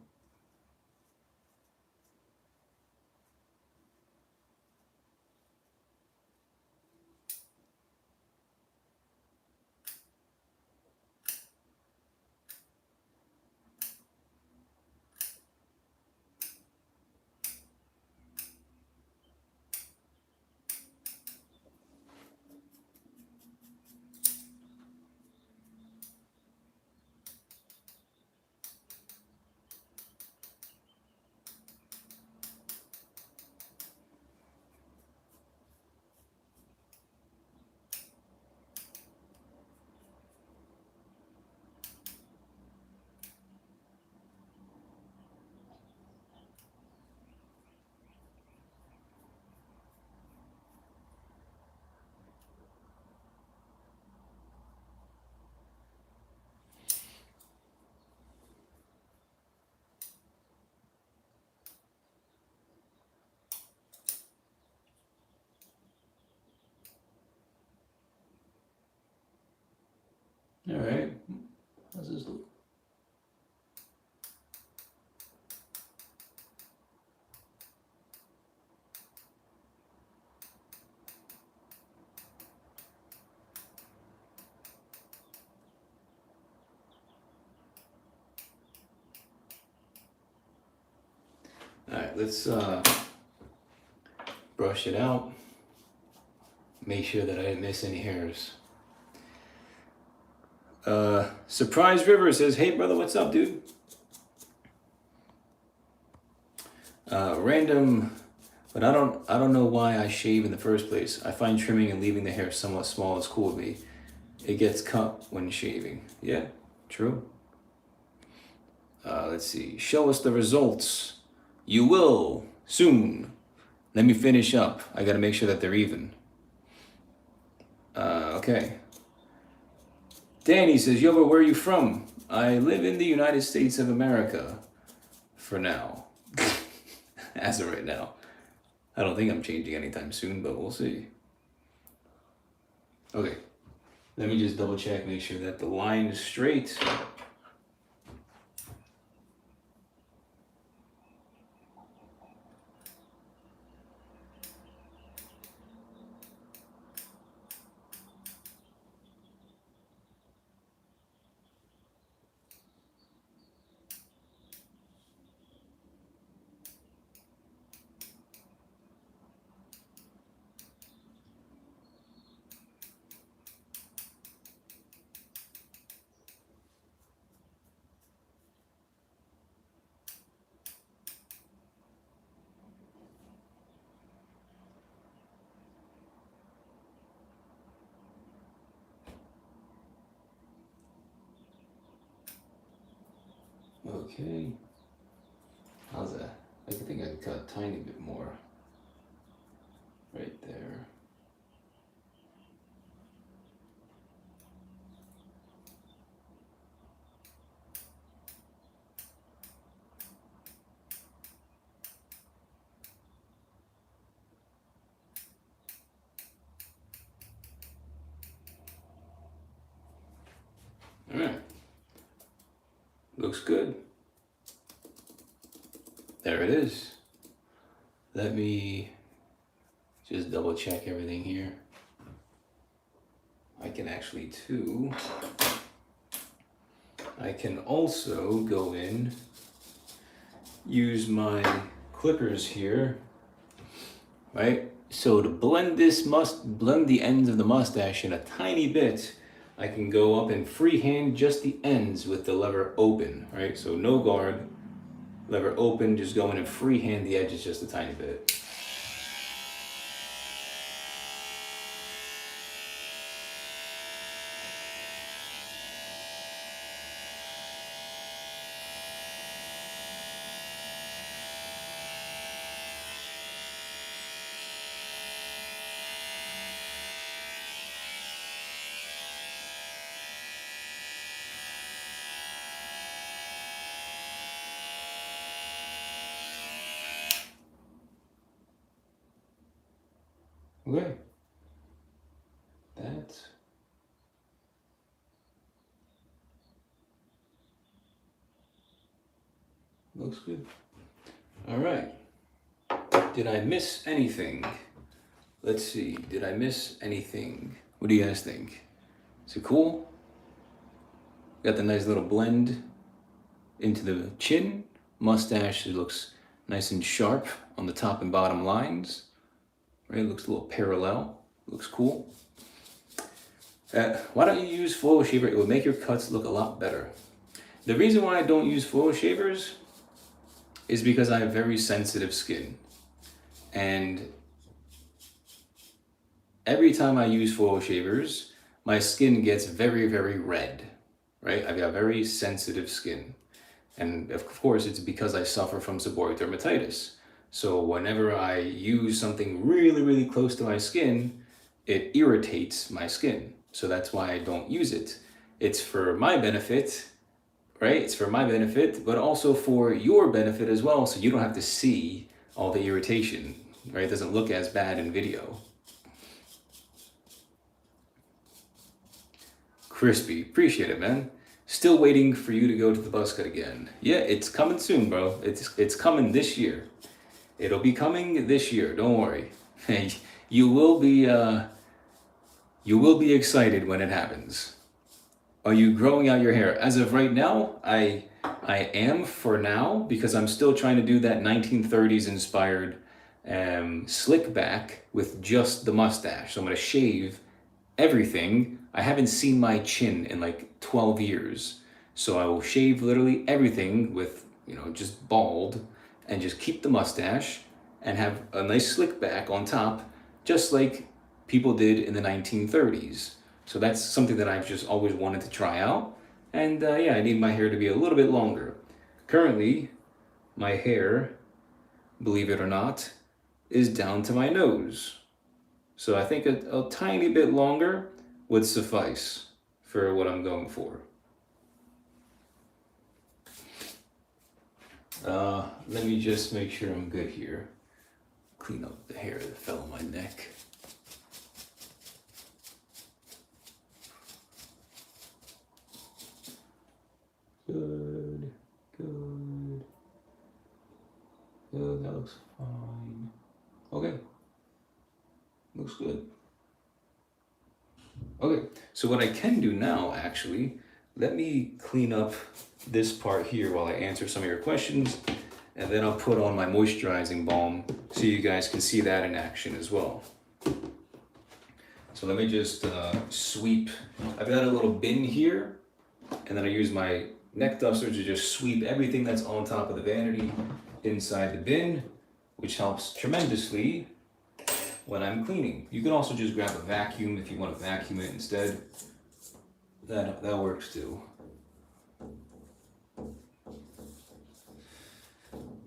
Alright, let's brush it out. Make sure that I didn't miss any hairs. Surprise River says, hey brother, what's up, dude? Random, but I don't know why I shave in the first place. I find trimming and leaving the hair somewhat small is cool with me. It gets cut when shaving. Yeah, true. Let's see. Show us the results. You will soon. Let me finish up. I gotta make sure that they're even. Okay. Danny says, yo, but where are you from? I live in the United States of America. For now. As of right now. I don't think I'm changing anytime soon, but we'll see. Okay. Let me just double check, make sure that the line is straight. Okay. How's that? I think I could cut a tiny bit more. Right there. All right. Looks good. There it is. Let me just double check everything here. I can actually too. I can also go in, use my clippers here, right? So to blend the ends of the mustache in a tiny bit, I can go up and freehand just the ends with the lever open, right? So no guard, lever open, just go in and freehand the edges just a tiny bit. Okay. That looks good. All right. Did I miss anything? Let's see. Did I miss anything? What do you guys think? Is it cool? Got the nice little blend into the chin. Mustache looks nice and sharp on the top and bottom lines. Right? It looks a little parallel. Looks cool. Why don't you use flow shaver? It will make your cuts look a lot better. The reason why I don't use flow shavers is because I have very sensitive skin. And every time I use flow shavers, my skin gets very, very red, right? I've got very sensitive skin. And of course, it's because I suffer from seborrheic dermatitis. So whenever I use something really, really close to my skin, it irritates my skin. So that's why I don't use it. It's for my benefit, right? It's for my benefit, but also for your benefit as well, so you don't have to see all the irritation, right? It doesn't look as bad in video. Crispy, appreciate it, man. Still waiting for you to go to the buzz cut again. Yeah, it's coming soon, bro. It's coming this year. It'll be coming this year. Don't worry. You will be excited when it happens. Are you growing out your hair? As of right now, I I am for now because I'm still trying to do that 1930s inspired slick back with just the mustache. So I'm going to shave everything. I haven't seen my chin in like 12 years. So I will shave literally everything with, just bald and just keep the mustache and have a nice slick back on top, just like people did in the 1930s. So that's something that I've just always wanted to try out. And yeah, I need my hair to be a little bit longer. Currently, my hair, believe it or not, is down to my nose. So I think a tiny bit longer would suffice for what I'm going for. Let me just make sure I'm good here. Clean up the hair that fell on my neck. Good, good. Good, that looks fine. Okay, looks good. Okay, so what I can do now, actually, let me clean up this part here while I answer some of your questions, and then I'll put on my moisturizing balm so you guys can see that in action as well. So let me just sweep. I've got a little bin here, and then I use my neck duster to just sweep everything that's on top of the vanity inside the bin, which helps tremendously when I'm cleaning. You can also just grab a vacuum if you want to vacuum it instead. That works too.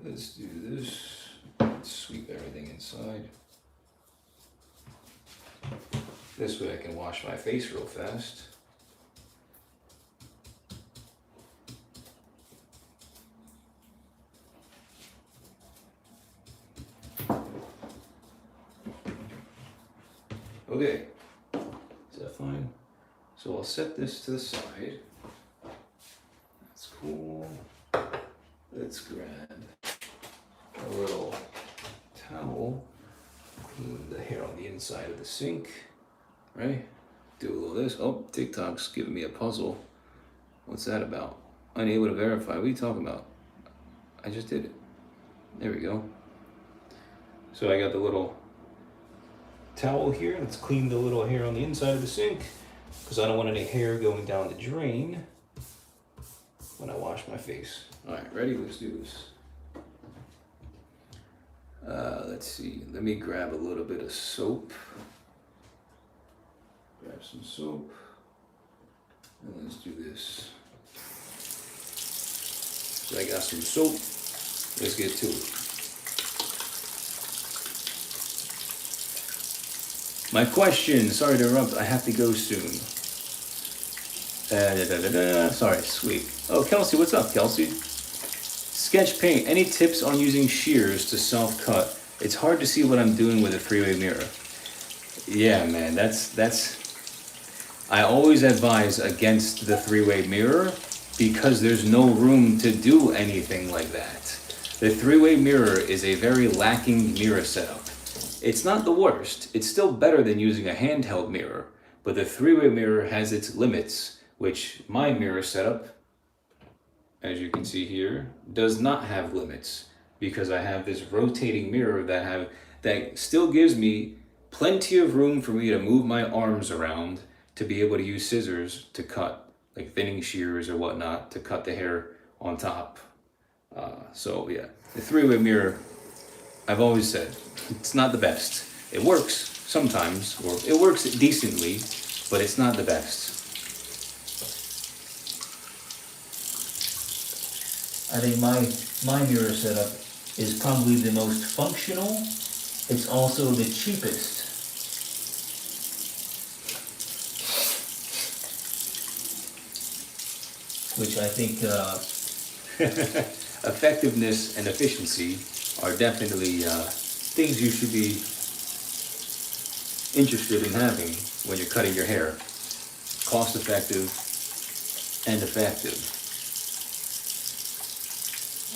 Let's do this. Let's sweep everything inside. This way I can wash my face real fast. Okay, is that fine? So I'll set this to the side. That's cool. Let's grab a little towel, clean the hair on the inside of the sink, right? Do a little of this. Oh, TikTok's giving me a puzzle. What's that about? Unable to verify. What are you talking about? I just did it. There we go. So I got the little towel here. Let's clean the little hair on the inside of the sink because I don't want any hair going down the drain when I wash my face. All right, ready? Let's do this. Let's see. Let me grab a little bit of soap. Grab some soap. And let's do this. So I got some soap. Let's get to it. My question, sorry to interrupt, I have to go soon. Sorry, sweet. Oh, Kelsey, what's up, Kelsey? Sketch paint, any tips on using shears to self-cut? It's hard to see what I'm doing with a three-way mirror. Yeah, man, I always advise against the three-way mirror because there's no room to do anything like that. The three-way mirror is a very lacking mirror setup. It's not the worst. It's still better than using a handheld mirror, but the three-way mirror has its limits, which my mirror setup, as you can see here, does not have limits because I have this rotating mirror that still gives me plenty of room for me to move my arms around to be able to use scissors to cut, like thinning shears or whatnot, to cut the hair on top. So yeah, the three-way mirror, I've always said, it's not the best. It works sometimes, or it works decently, but it's not the best. I think my mirror setup is probably the most functional. It's also the cheapest. Which I think effectiveness and efficiency are definitely things you should be interested in having when you're cutting your hair. Cost effective and effective.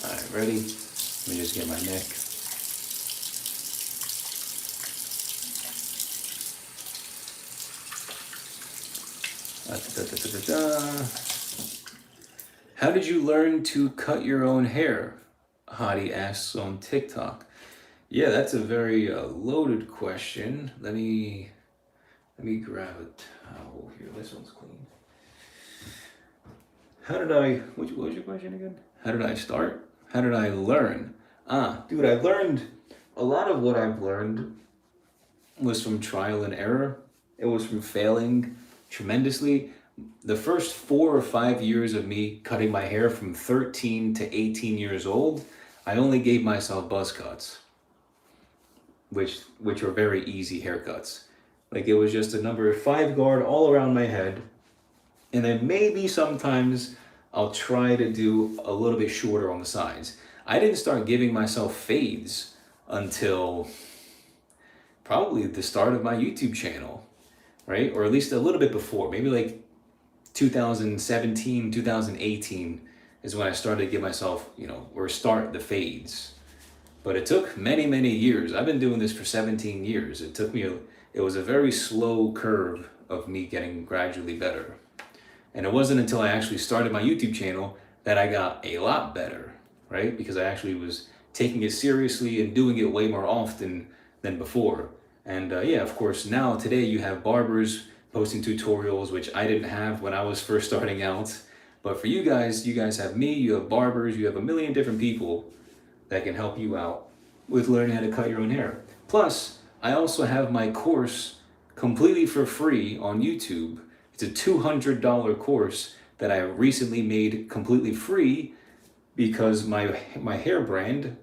All right, ready? Let me just get my neck. How did you learn to cut your own hair? Hottie asks on TikTok. Yeah, that's a very loaded question. Let me grab a towel here. This one's clean. What was your question again? How did I start? How did I learn? Dude, I learned a lot of what I've learned was from trial and error. It was from failing tremendously. The first 4 or 5 years of me cutting my hair from 13 to 18 years old, I only gave myself buzz cuts, which were very easy haircuts. Like it was just a number 5 guard all around my head. And then maybe sometimes I'll try to do a little bit shorter on the sides. I didn't start giving myself fades until probably the start of my YouTube channel, right? Or at least a little bit before, maybe like 2017, 2018 is when I started to give myself, or start the fades. But it took many, many years. I've been doing this for 17 years. It was a very slow curve of me getting gradually better. And it wasn't until I actually started my YouTube channel that I got a lot better, right? Because I actually was taking it seriously and doing it way more often than before. And yeah, of course, now today you have barbers posting tutorials, which I didn't have when I was first starting out. But for you guys have me, you have barbers, you have a million different people that can help you out with learning how to cut your own hair. Plus, I also have my course completely for free on YouTube. It's a $200 course that I recently made completely free because my hair brand,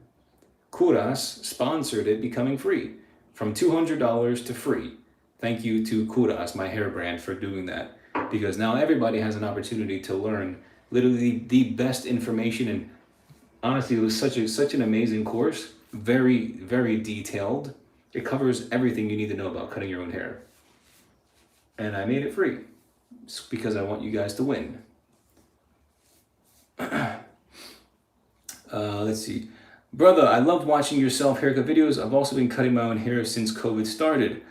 Kouras, sponsored it becoming free. From $200 to free. Thank you to Kouras, my hair brand, for doing that. Because now everybody has an opportunity to learn literally the best information. And honestly, it was such an amazing course. Very, very detailed. It covers everything you need to know about cutting your own hair. And I made it free. It's because I want you guys to win. Let's see. Brother, I love watching your self-haircut videos. I've also been cutting my own hair since COVID started.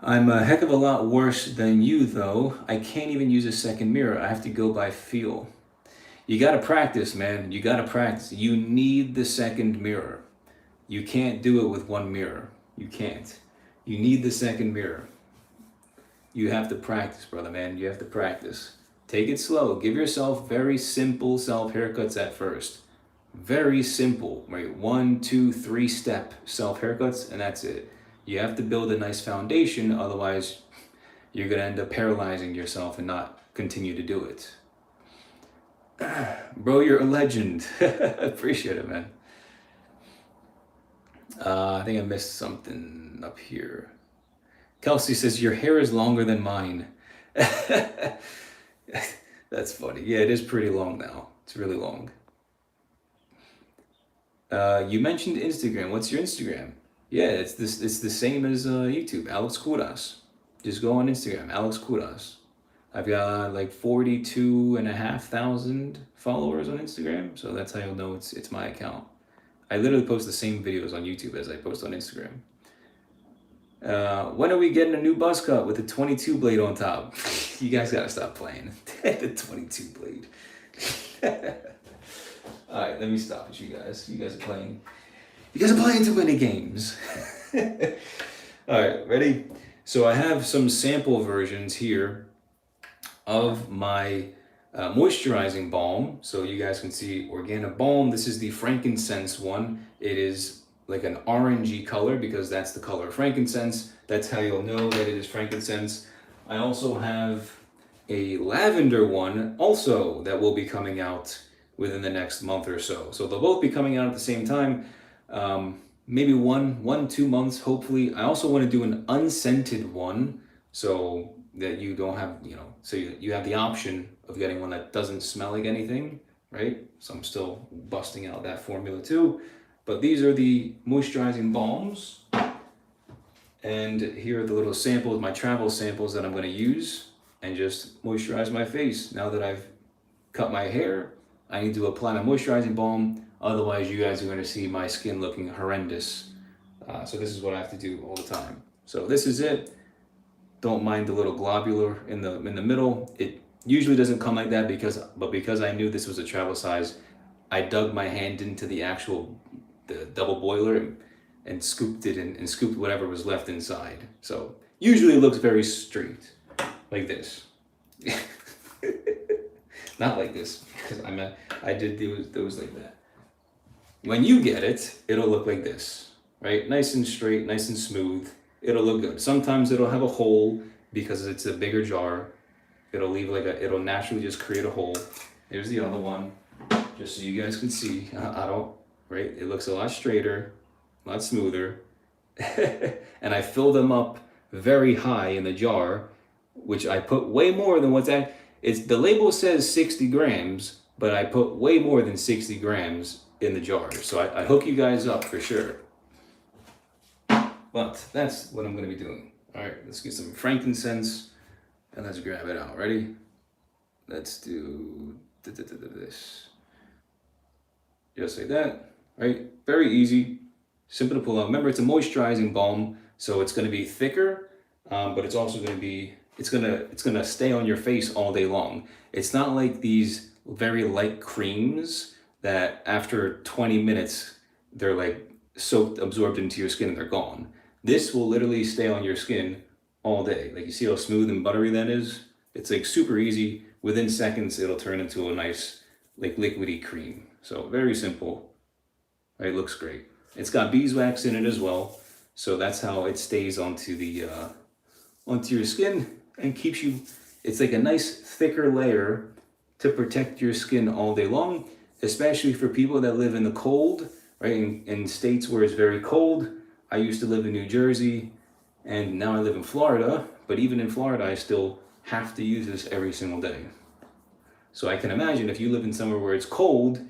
I'm a heck of a lot worse than you, though. I can't even use a second mirror. I have to go by feel. You gotta practice, man. You gotta practice. You need the second mirror. You can't do it with one mirror. You can't. You need the second mirror. You have to practice, brother, man. You have to practice. Take it slow. Give yourself very simple self-haircuts at first. Very simple, right? 1, 2, 3 step self-haircuts, and that's it. You have to build a nice foundation, otherwise you're gonna end up paralyzing yourself and not continue to do it. Bro, you're a legend. Appreciate it, man. I think I missed something up here. Kelsey says, your hair is longer than mine. That's funny. Yeah, it is pretty long now. It's really long. You mentioned Instagram. What's your Instagram? Yeah, it's the same as YouTube, Alex Kouras. Just go on Instagram, Alex Kouras. I've got like 42,500 followers on Instagram, so that's how you'll know it's my account. I literally post the same videos on YouTube as I post on Instagram. When are we getting a new buzz cut with a 22 blade on top? You guys gotta stop playing. The 22 blade. Alright, let me stop it, you guys. You guys are playing too many games. Alright, ready? So I have some sample versions here of my moisturizing balm. So you guys can see organic balm. This is the frankincense one. It is like an orangey color because that's the color of frankincense. That's how you'll know that it is frankincense. I also have a lavender one also that will be coming out within the next month or so. So they'll both be coming out at the same time. Maybe 2 months, hopefully. I also want to do an unscented one so that you don't have, so you have the option of getting one that doesn't smell like anything, right? So I'm still busting out that formula too. But these are the moisturizing balms. And here are the little samples, my travel samples that I'm going to use and just moisturize my face. Now that I've cut my hair, I need to apply my moisturizing balm. Otherwise, you guys are going to see my skin looking horrendous. So this is what I have to do all the time. So this is it. Don't mind the little globular in the middle. Usually doesn't come like that because I knew this was a travel size, I dug my hand into the double boiler and scooped it and scooped whatever was left inside. So usually it looks very straight, like this. Not like this, because I did those like that. When you get it, it'll look like this, right? Nice and straight, nice and smooth. It'll look good. Sometimes it'll have a hole because it's a bigger jar. It'll naturally just create a hole. Here's the other one, just so you guys can see. Right? It looks a lot straighter, a lot smoother. And I fill them up very high in the jar, which I put way more than what's at. The label says 60 grams, but I put way more than 60 grams in the jar. So I hook you guys up for sure. But that's what I'm gonna be doing. All right, let's get some frankincense and let's grab it out. Ready? Let's do this. Just like that, right? Very easy, simple to pull out. Remember, it's a moisturizing balm, so it's gonna be thicker, but it's also gonna be, it's gonna stay on your face all day long. It's not like these very light creams that after 20 minutes, they're like soaked, absorbed into your skin and they're gone. This will literally stay on your skin all day. Like, you see how smooth and buttery that is? It's like super easy. Within seconds, it'll turn into a nice like liquidy cream. So very simple, right? It looks great. It's got beeswax in it as well. So that's how it stays onto your skin and keeps you, it's like a nice thicker layer to protect your skin all day long, especially for people that live in the cold, right? In states where it's very cold. I used to live in New Jersey and now I live in Florida, but even in Florida, I still have to use this every single day. So I can imagine if you live in somewhere where it's cold,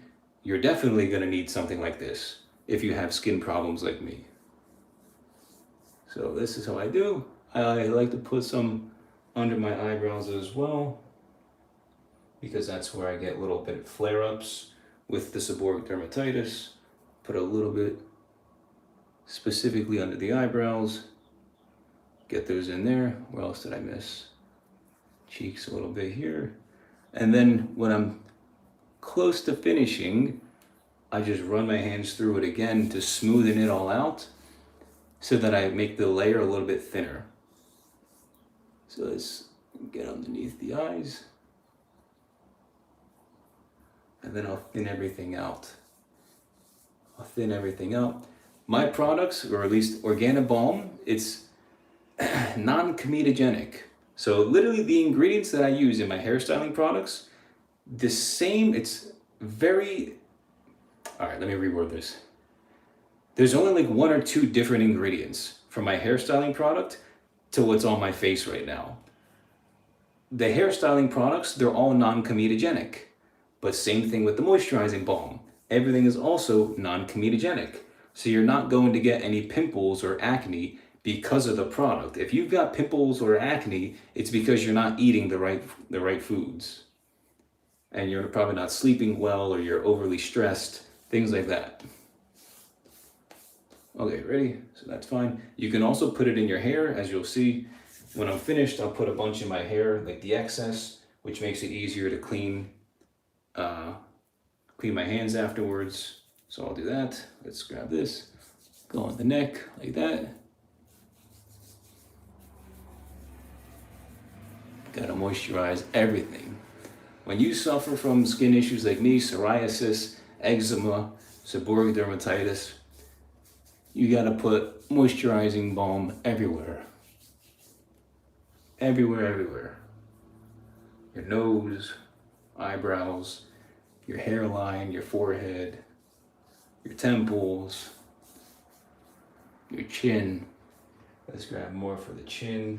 you're definitely gonna need something like this if you have skin problems like me. So this is how I do. I like to put some under my eyebrows as well, because that's where I get a little bit flare-ups with the seborrheic dermatitis. Put a little bit specifically under the eyebrows. Get those in there. Where else did I miss? Cheeks a little bit here. And then when I'm close to finishing, I just run my hands through it again to smoothen it all out so that I make the layer a little bit thinner. So let's get underneath the eyes. And then I'll thin everything out. My products, or at least Organic Balm, it's non-comedogenic. So literally the ingredients that I use in my hairstyling products, it's very, all right, let me reword this. There's only like 1 or 2 different ingredients from my hairstyling product to what's on my face right now. The hairstyling products, they're all non-comedogenic, but same thing with the moisturizing balm. Everything is also non-comedogenic. So you're not going to get any pimples or acne because of the product. If you've got pimples or acne, it's because you're not eating the right foods. And you're probably not sleeping well, or you're overly stressed, things like that. Okay, ready? So that's fine. You can also put it in your hair. As you'll see, when I'm finished, I'll put a bunch in my hair, like the excess, which makes it easier to clean my hands afterwards. So I'll do that. Let's grab this, go on the neck like that. Gotta moisturize everything. When you suffer from skin issues like me, psoriasis, eczema, seborrheic dermatitis, you gotta put moisturizing balm everywhere. Everywhere. Your nose, eyebrows, your hairline, your forehead, your temples, your chin. Let's grab more for the chin.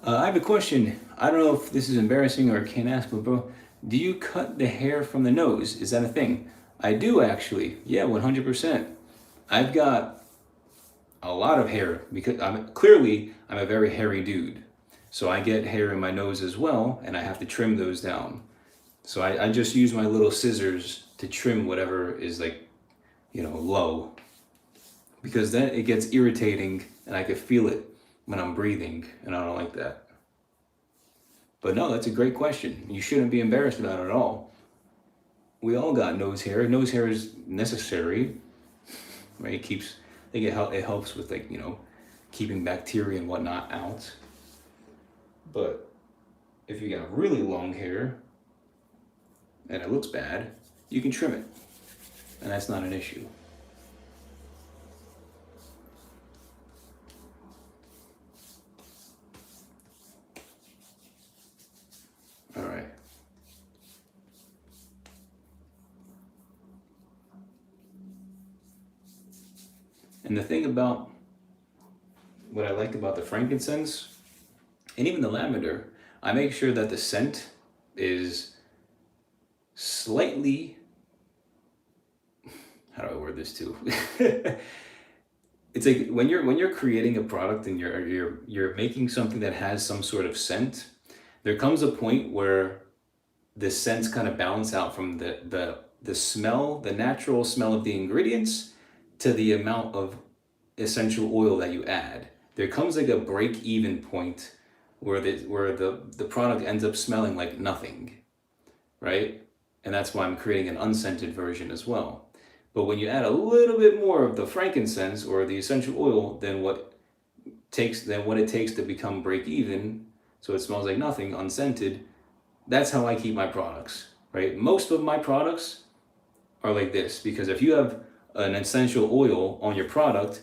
I have a question. I don't know if this is embarrassing or I can't ask, but bro, do you cut the hair from the nose? Is that a thing? I do actually. Yeah, 100%. I've got a lot of hair because I'm a very hairy dude. So I get hair in my nose as well, and I have to trim those down. So I just use my little scissors to trim whatever is like, low, because then it gets irritating and I can feel it when I'm breathing, and I don't like that. But no, that's a great question. You shouldn't be embarrassed about it at all. We all got nose hair. Nose hair is necessary, right? It helps with like, keeping bacteria and whatnot out. But if you got really long hair and it looks bad, you can trim it, and that's not an issue. All right. And the thing about what I like about the frankincense and even the lavender, I make sure that the scent is slightly, how do I word this too? It's like when you're creating a product and you're making something that has some sort of scent, there comes a point where the scents kind of balance out from the smell, the natural smell of the ingredients, to the amount of essential oil that you add. There comes like a break even point where the product ends up smelling like nothing, right? And that's why I'm creating an unscented version as well. But when you add a little bit more of the frankincense or the essential oil than what it takes to become break even, so it smells like nothing, unscented, that's how I keep my products, right? Most of my products are like this, because if you have an essential oil on your product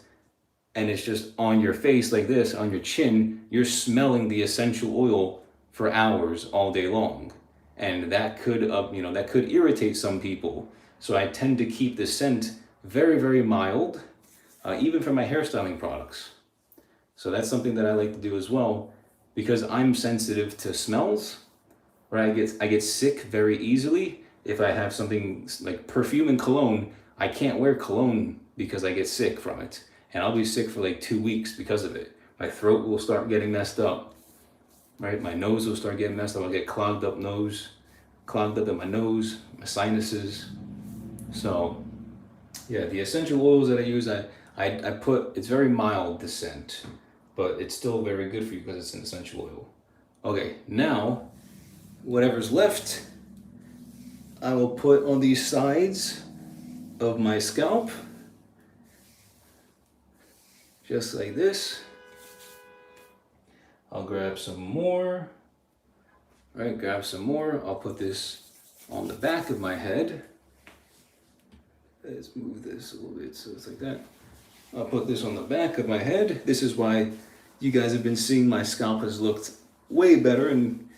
and it's just on your face like this, on your chin, you're smelling the essential oil for hours all day long. And that could irritate some people. So I tend to keep the scent very, very mild, even for my hairstyling products. So that's something that I like to do as well, because I'm sensitive to smells, right? I get sick very easily. If I have something like perfume and cologne, I can't wear cologne because I get sick from it. And I'll be sick for like 2 weeks because of it. My throat will start getting messed up, right? My nose will start getting messed up. I'll get clogged up in my nose, my sinuses. So yeah, the essential oils that I use, I put, it's very mild, the scent, but it's still very good for you because it's an essential oil. Okay, now whatever's left, I will put on the sides of my scalp, just like this. I'll grab some more. All right, grab some more. I'll put this on the back of my head. Let's move this a little bit so it's like that. I'll put this on the back of my head. This is why you guys have been seeing my scalp has looked way better in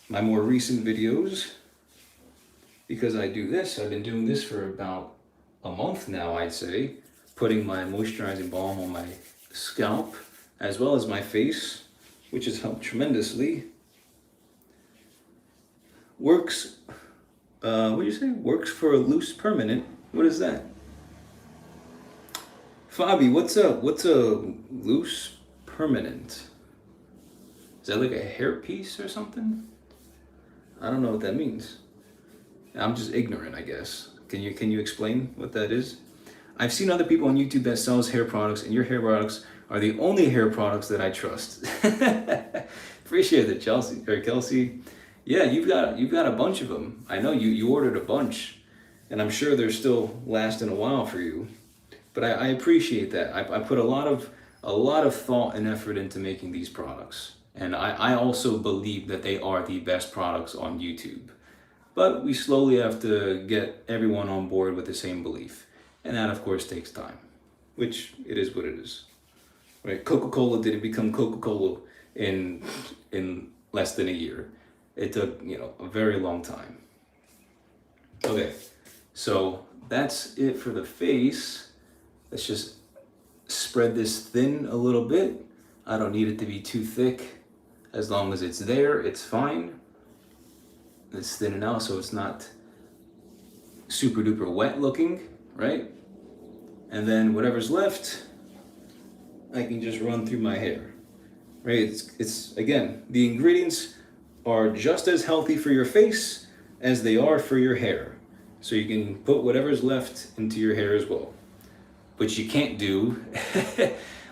my more recent videos, because I do this. I've been doing this for about a month now, I'd say, putting my moisturizing balm on my scalp as well as my face, which has helped tremendously. Works, what do you say? Works for a loose permanent. What is that? Fabi, what's a loose permanent? Is that like a hairpiece or something? I don't know what that means. I'm just ignorant, I guess. Can you explain what that is? I've seen other people on YouTube that sells hair products, and your hair products are the only hair products that I trust. Appreciate it, Chelsea or Kelsey. Yeah, you've got a bunch of them. I know you ordered a bunch, and I'm sure they're still lasting a while for you. But I appreciate that. I put a lot of thought and effort into making these products, and I also believe that they are the best products on YouTube. But we slowly have to get everyone on board with the same belief, and that of course takes time, which it is what it is. Right? Coca-Cola didn't become Coca-Cola in less than a year. It took, a very long time. Okay, so that's it for the face. Let's just spread this thin a little bit. I don't need it to be too thick. As long as it's there, it's fine. Let's thin it out so it's not super duper wet looking, right? And then whatever's left, I can just run through my hair, right? It's again, the ingredients are just as healthy for your face as they are for your hair. So you can put whatever's left into your hair as well. Which you can't do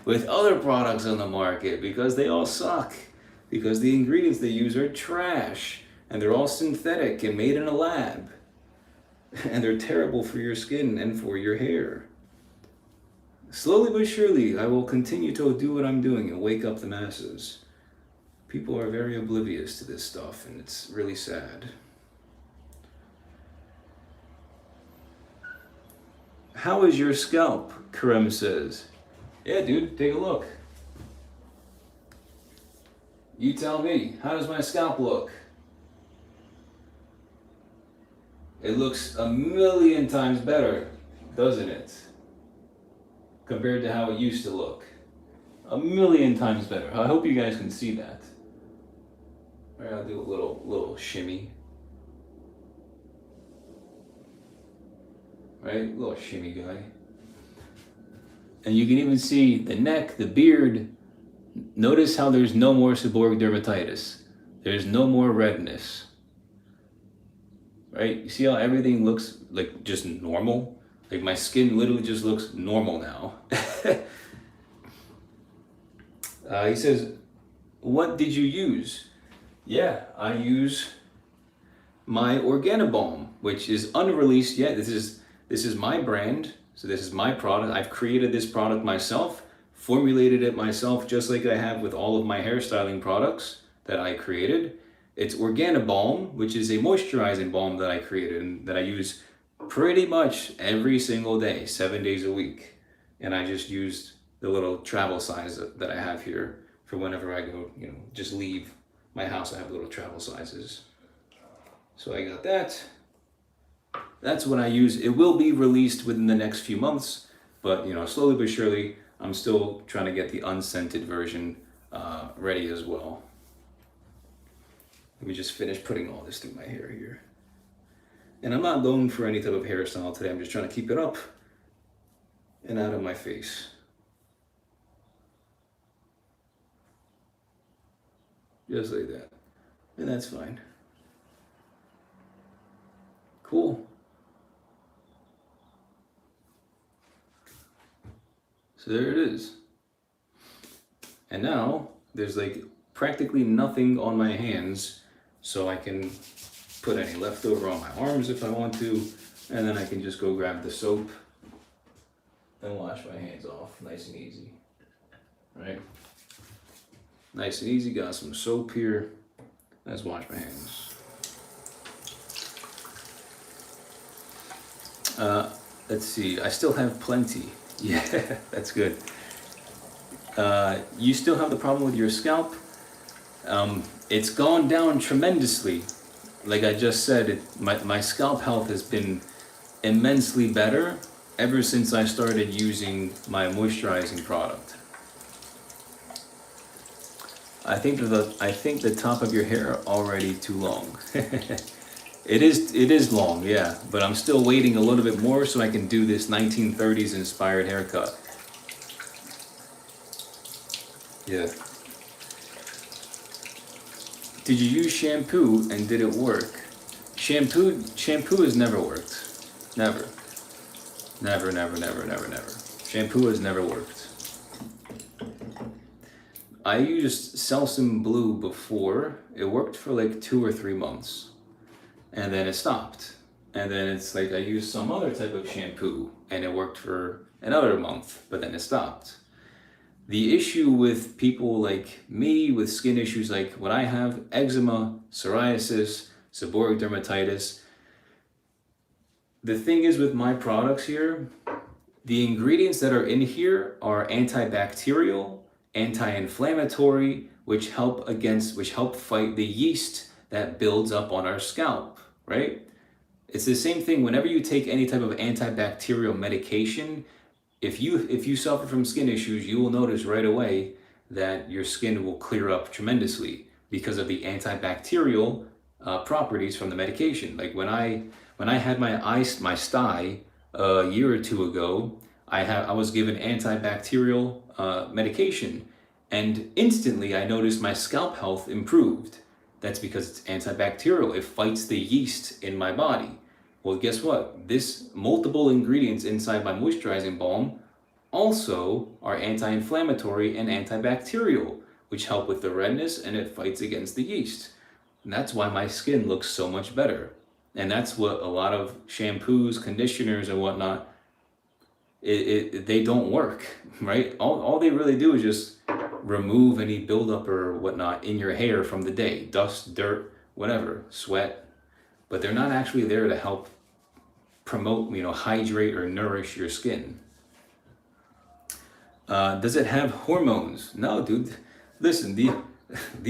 with other products on the market because they all suck. Because the ingredients they use are trash. And they're all synthetic and made in a lab. And they're terrible for your skin and for your hair. Slowly but surely, I will continue to do what I'm doing and wake up the masses. People are very oblivious to this stuff, and it's really sad. How is your scalp? Karem says. Yeah, dude, take a look. You tell me, how does my scalp look? It looks a million times better, doesn't it? Compared to how it used to look. A million times better. I hope you guys can see that. All right, I'll do a little shimmy. Right, little shimmy guy. And you can even see the neck, the beard. Notice how there's no more seborrheic dermatitis. There's no more redness. Right? You see how everything looks like just normal? Like my skin literally just looks normal now. He says, what did you use? Yeah, I use my Organobalm, which is unreleased yet. This is my brand, so this is my product. I've created this product myself, formulated it myself, just like I have with all of my hairstyling products that I created. It's Organobalm, which is a moisturizing balm that I created and that I use pretty much every single day, 7 days a week. And I just used the little travel size that I have here for whenever I go, just leave my house. I have little travel sizes. So I got that. That's what I use. It will be released within the next few months, but slowly but surely, I'm still trying to get the unscented version ready as well. Let me just finish putting all this through my hair here. And I'm not going for any type of hairstyle today. I'm just trying to keep it up and out of my face. Just like that. And that's fine. Cool. So there it is. And now there's like practically nothing on my hands, so I can put any leftover on my arms if I want to, and then I can just go grab the soap and wash my hands off, nice and easy, right? Nice and easy, got some soap here. Let's wash my hands. Let's see, I still have plenty. Yeah, that's good. You still have the problem with your scalp? It's gone down tremendously. Like I just said, my scalp health has been immensely better ever since I started using my moisturizing product. I think the top of your hair already too long. It is long, yeah, but I'm still waiting a little bit more so I can do this 1930s inspired haircut. Yeah. Did you use shampoo and did it work? Shampoo has never worked. Never. Never. Shampoo has never worked. I used Selsun Blue before. It worked for like 2 or 3 months. And then it stopped. And then it's like I used some other type of shampoo and it worked for another month, but then it stopped. The issue with people like me with skin issues like what I have, eczema, psoriasis, seborrheic dermatitis, the thing is with my products here, the ingredients that are in here are antibacterial, anti-inflammatory, which help fight the yeast that builds up on our scalp, right? It's the same thing whenever you take any type of antibacterial medication. If you suffer from skin issues, you will notice right away that your skin will clear up tremendously because of the antibacterial properties from the medication. Like when I had my sty a year or two ago, I was given antibacterial medication, and instantly I noticed my scalp health improved. That's because it's antibacterial. It fights the yeast in my body. Well, guess what? This multiple ingredients inside my moisturizing balm also are anti-inflammatory and antibacterial, which help with the redness and it fights against the yeast. And that's why my skin looks so much better. And that's what a lot of shampoos, conditioners, and whatnot, they don't work, right? All they really do is just remove any buildup or whatnot in your hair from the day, dust, dirt, whatever, sweat. But they're not actually there to help promote, hydrate or nourish your skin. Does it have hormones? No, dude. Listen, the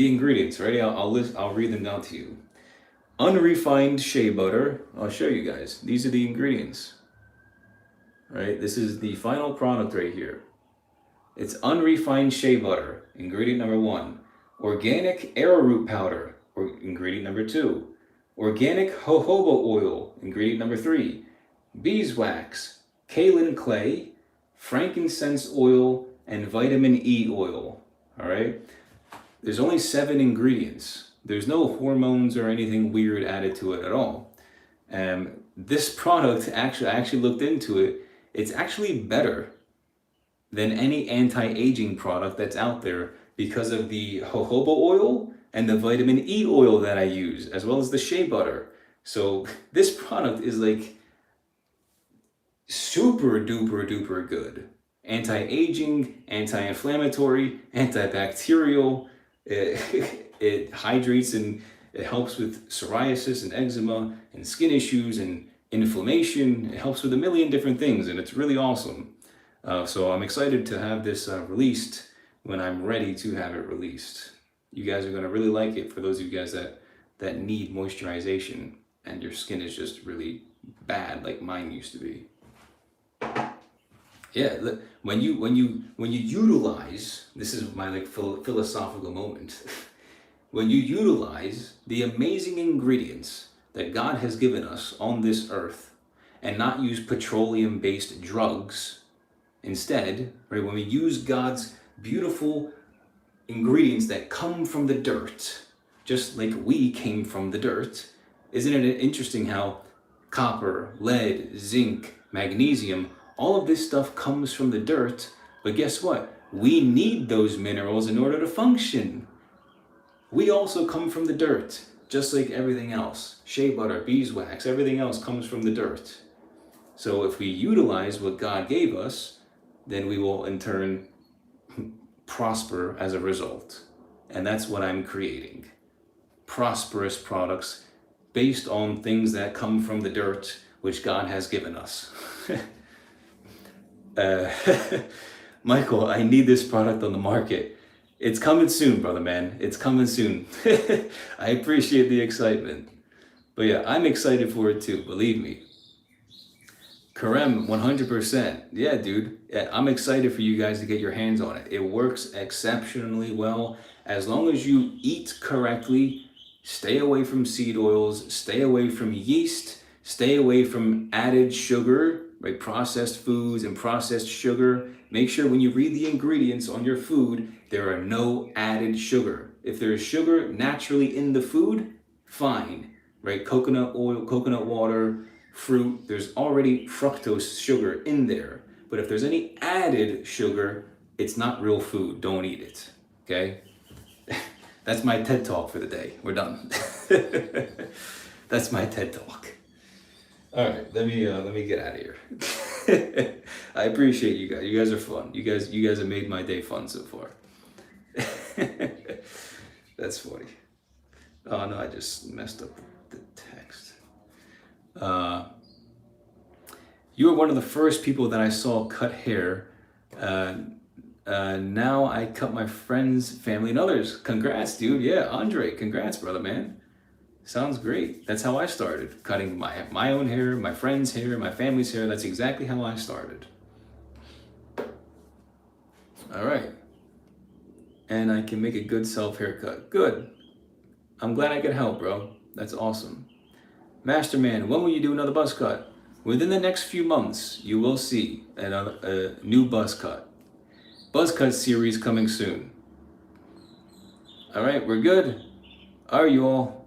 ingredients, ready? I'll read them down to you. Unrefined shea butter. I'll show you guys. These are the ingredients. Right? This is the final product right here. It's unrefined shea butter, ingredient number 1. Organic arrowroot powder, or ingredient number 2. Organic jojoba oil, ingredient number 3. Beeswax, kaolin clay, frankincense oil, and vitamin E oil. All right? There's only 7 ingredients. There's no hormones or anything weird added to it at all. This product, I actually looked into it. It's actually better than any anti-aging product that's out there because of the jojoba oil and the vitamin E oil that I use, as well as the shea butter. So this product is like super duper duper good. Anti-aging, anti-inflammatory, antibacterial. It hydrates and it helps with psoriasis and eczema and skin issues and inflammation. It helps with a million different things, and it's really awesome. So I'm excited to have this released when I'm ready to have it released. You guys are going to really like it, for those of you guys that need moisturization and your skin is just really bad like mine used to be. Yeah, when you utilize, this is my philosophical moment. When you utilize the amazing ingredients that God has given us on this earth and not use petroleum-based drugs instead, right? When we use God's beautiful ingredients that come from the dirt, just like we came from the dirt, isn't it interesting how copper, lead, zinc, magnesium, all of this stuff comes from the dirt, but guess what? We need those minerals in order to function. We also come from the dirt, just like everything else. Shea butter, beeswax, everything else comes from the dirt. So if we utilize what God gave us, then we will in turn prosper as a result. And that's what I'm creating. Prosperous products based on things that come from the dirt, which God has given us. Michael, I need this product on the market. It's coming soon, brother man. It's coming soon. I appreciate the excitement. But yeah, I'm excited for it too, believe me. Karem, 100%. Yeah, dude. Yeah, I'm excited for you guys to get your hands on it. It works exceptionally well. As long as you eat correctly, stay away from seed oils, stay away from yeast, stay away from added sugar, right? Processed foods and processed sugar. Make sure when you read the ingredients on your food, there are no added sugar. If there is sugar naturally in the food, fine, right? Coconut oil, coconut water, fruit, there's already fructose sugar in there. But if there's any added sugar, it's not real food. Don't eat it, okay? That's my TED Talk for the day. We're done. That's my TED Talk. All right, let me get out of here. I appreciate you guys. You guys are fun. You guys have made my day fun so far. That's funny. Oh no, I just messed up the text. You were one of the first people that I saw cut hair. Now I cut my friends, family, and others. Congrats, dude. Yeah, Andre, congrats, brother, man. Sounds great. That's how I started. Cutting my own hair, my friends' hair, my family's hair. That's exactly how I started. All right. And I can make a good self haircut. Good. I'm glad I could help, bro. That's awesome. Masterman, when will you do another buzz cut? Within the next few months, you will see a new buzz cut. Buzz cut series coming soon. All right, we're good. All right, you all.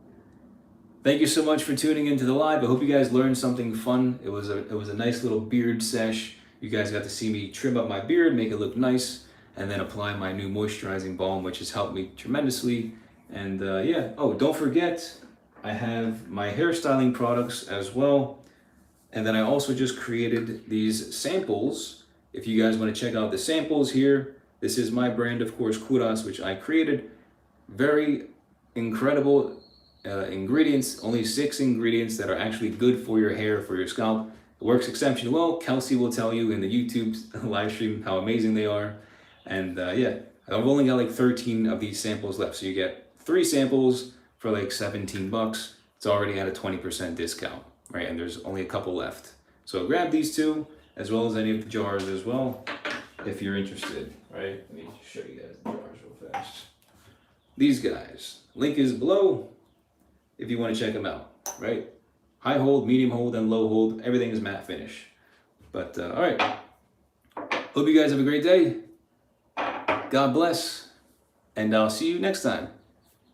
Thank you so much for tuning into the live. I hope you guys learned something fun. It was a nice little beard sesh. You guys got to see me trim up my beard, make it look nice, and then apply my new moisturizing balm, which has helped me tremendously. And yeah, oh, don't forget, I have my hairstyling products as well. And then I also just created these samples. If you guys want to check out the samples here, this is my brand, of course, Kouras, which I created. Very incredible ingredients, only 6 ingredients that are actually good for your hair, for your scalp. It works exceptionally well. Kelsey will tell you in the YouTube live stream how amazing they are. And yeah, I've only got like 13 of these samples left. So you get 3 samples for like 17 bucks. It's already at a 20% discount, right? And there's only a couple left. So grab these 2, as well as any of the jars as well, if you're interested, right? Let me show you guys the jars real fast. These guys, link is below if you want to check them out, right? High hold, medium hold, and low hold. Everything is matte finish. But all right, hope you guys have a great day. God bless, and I'll see you next time.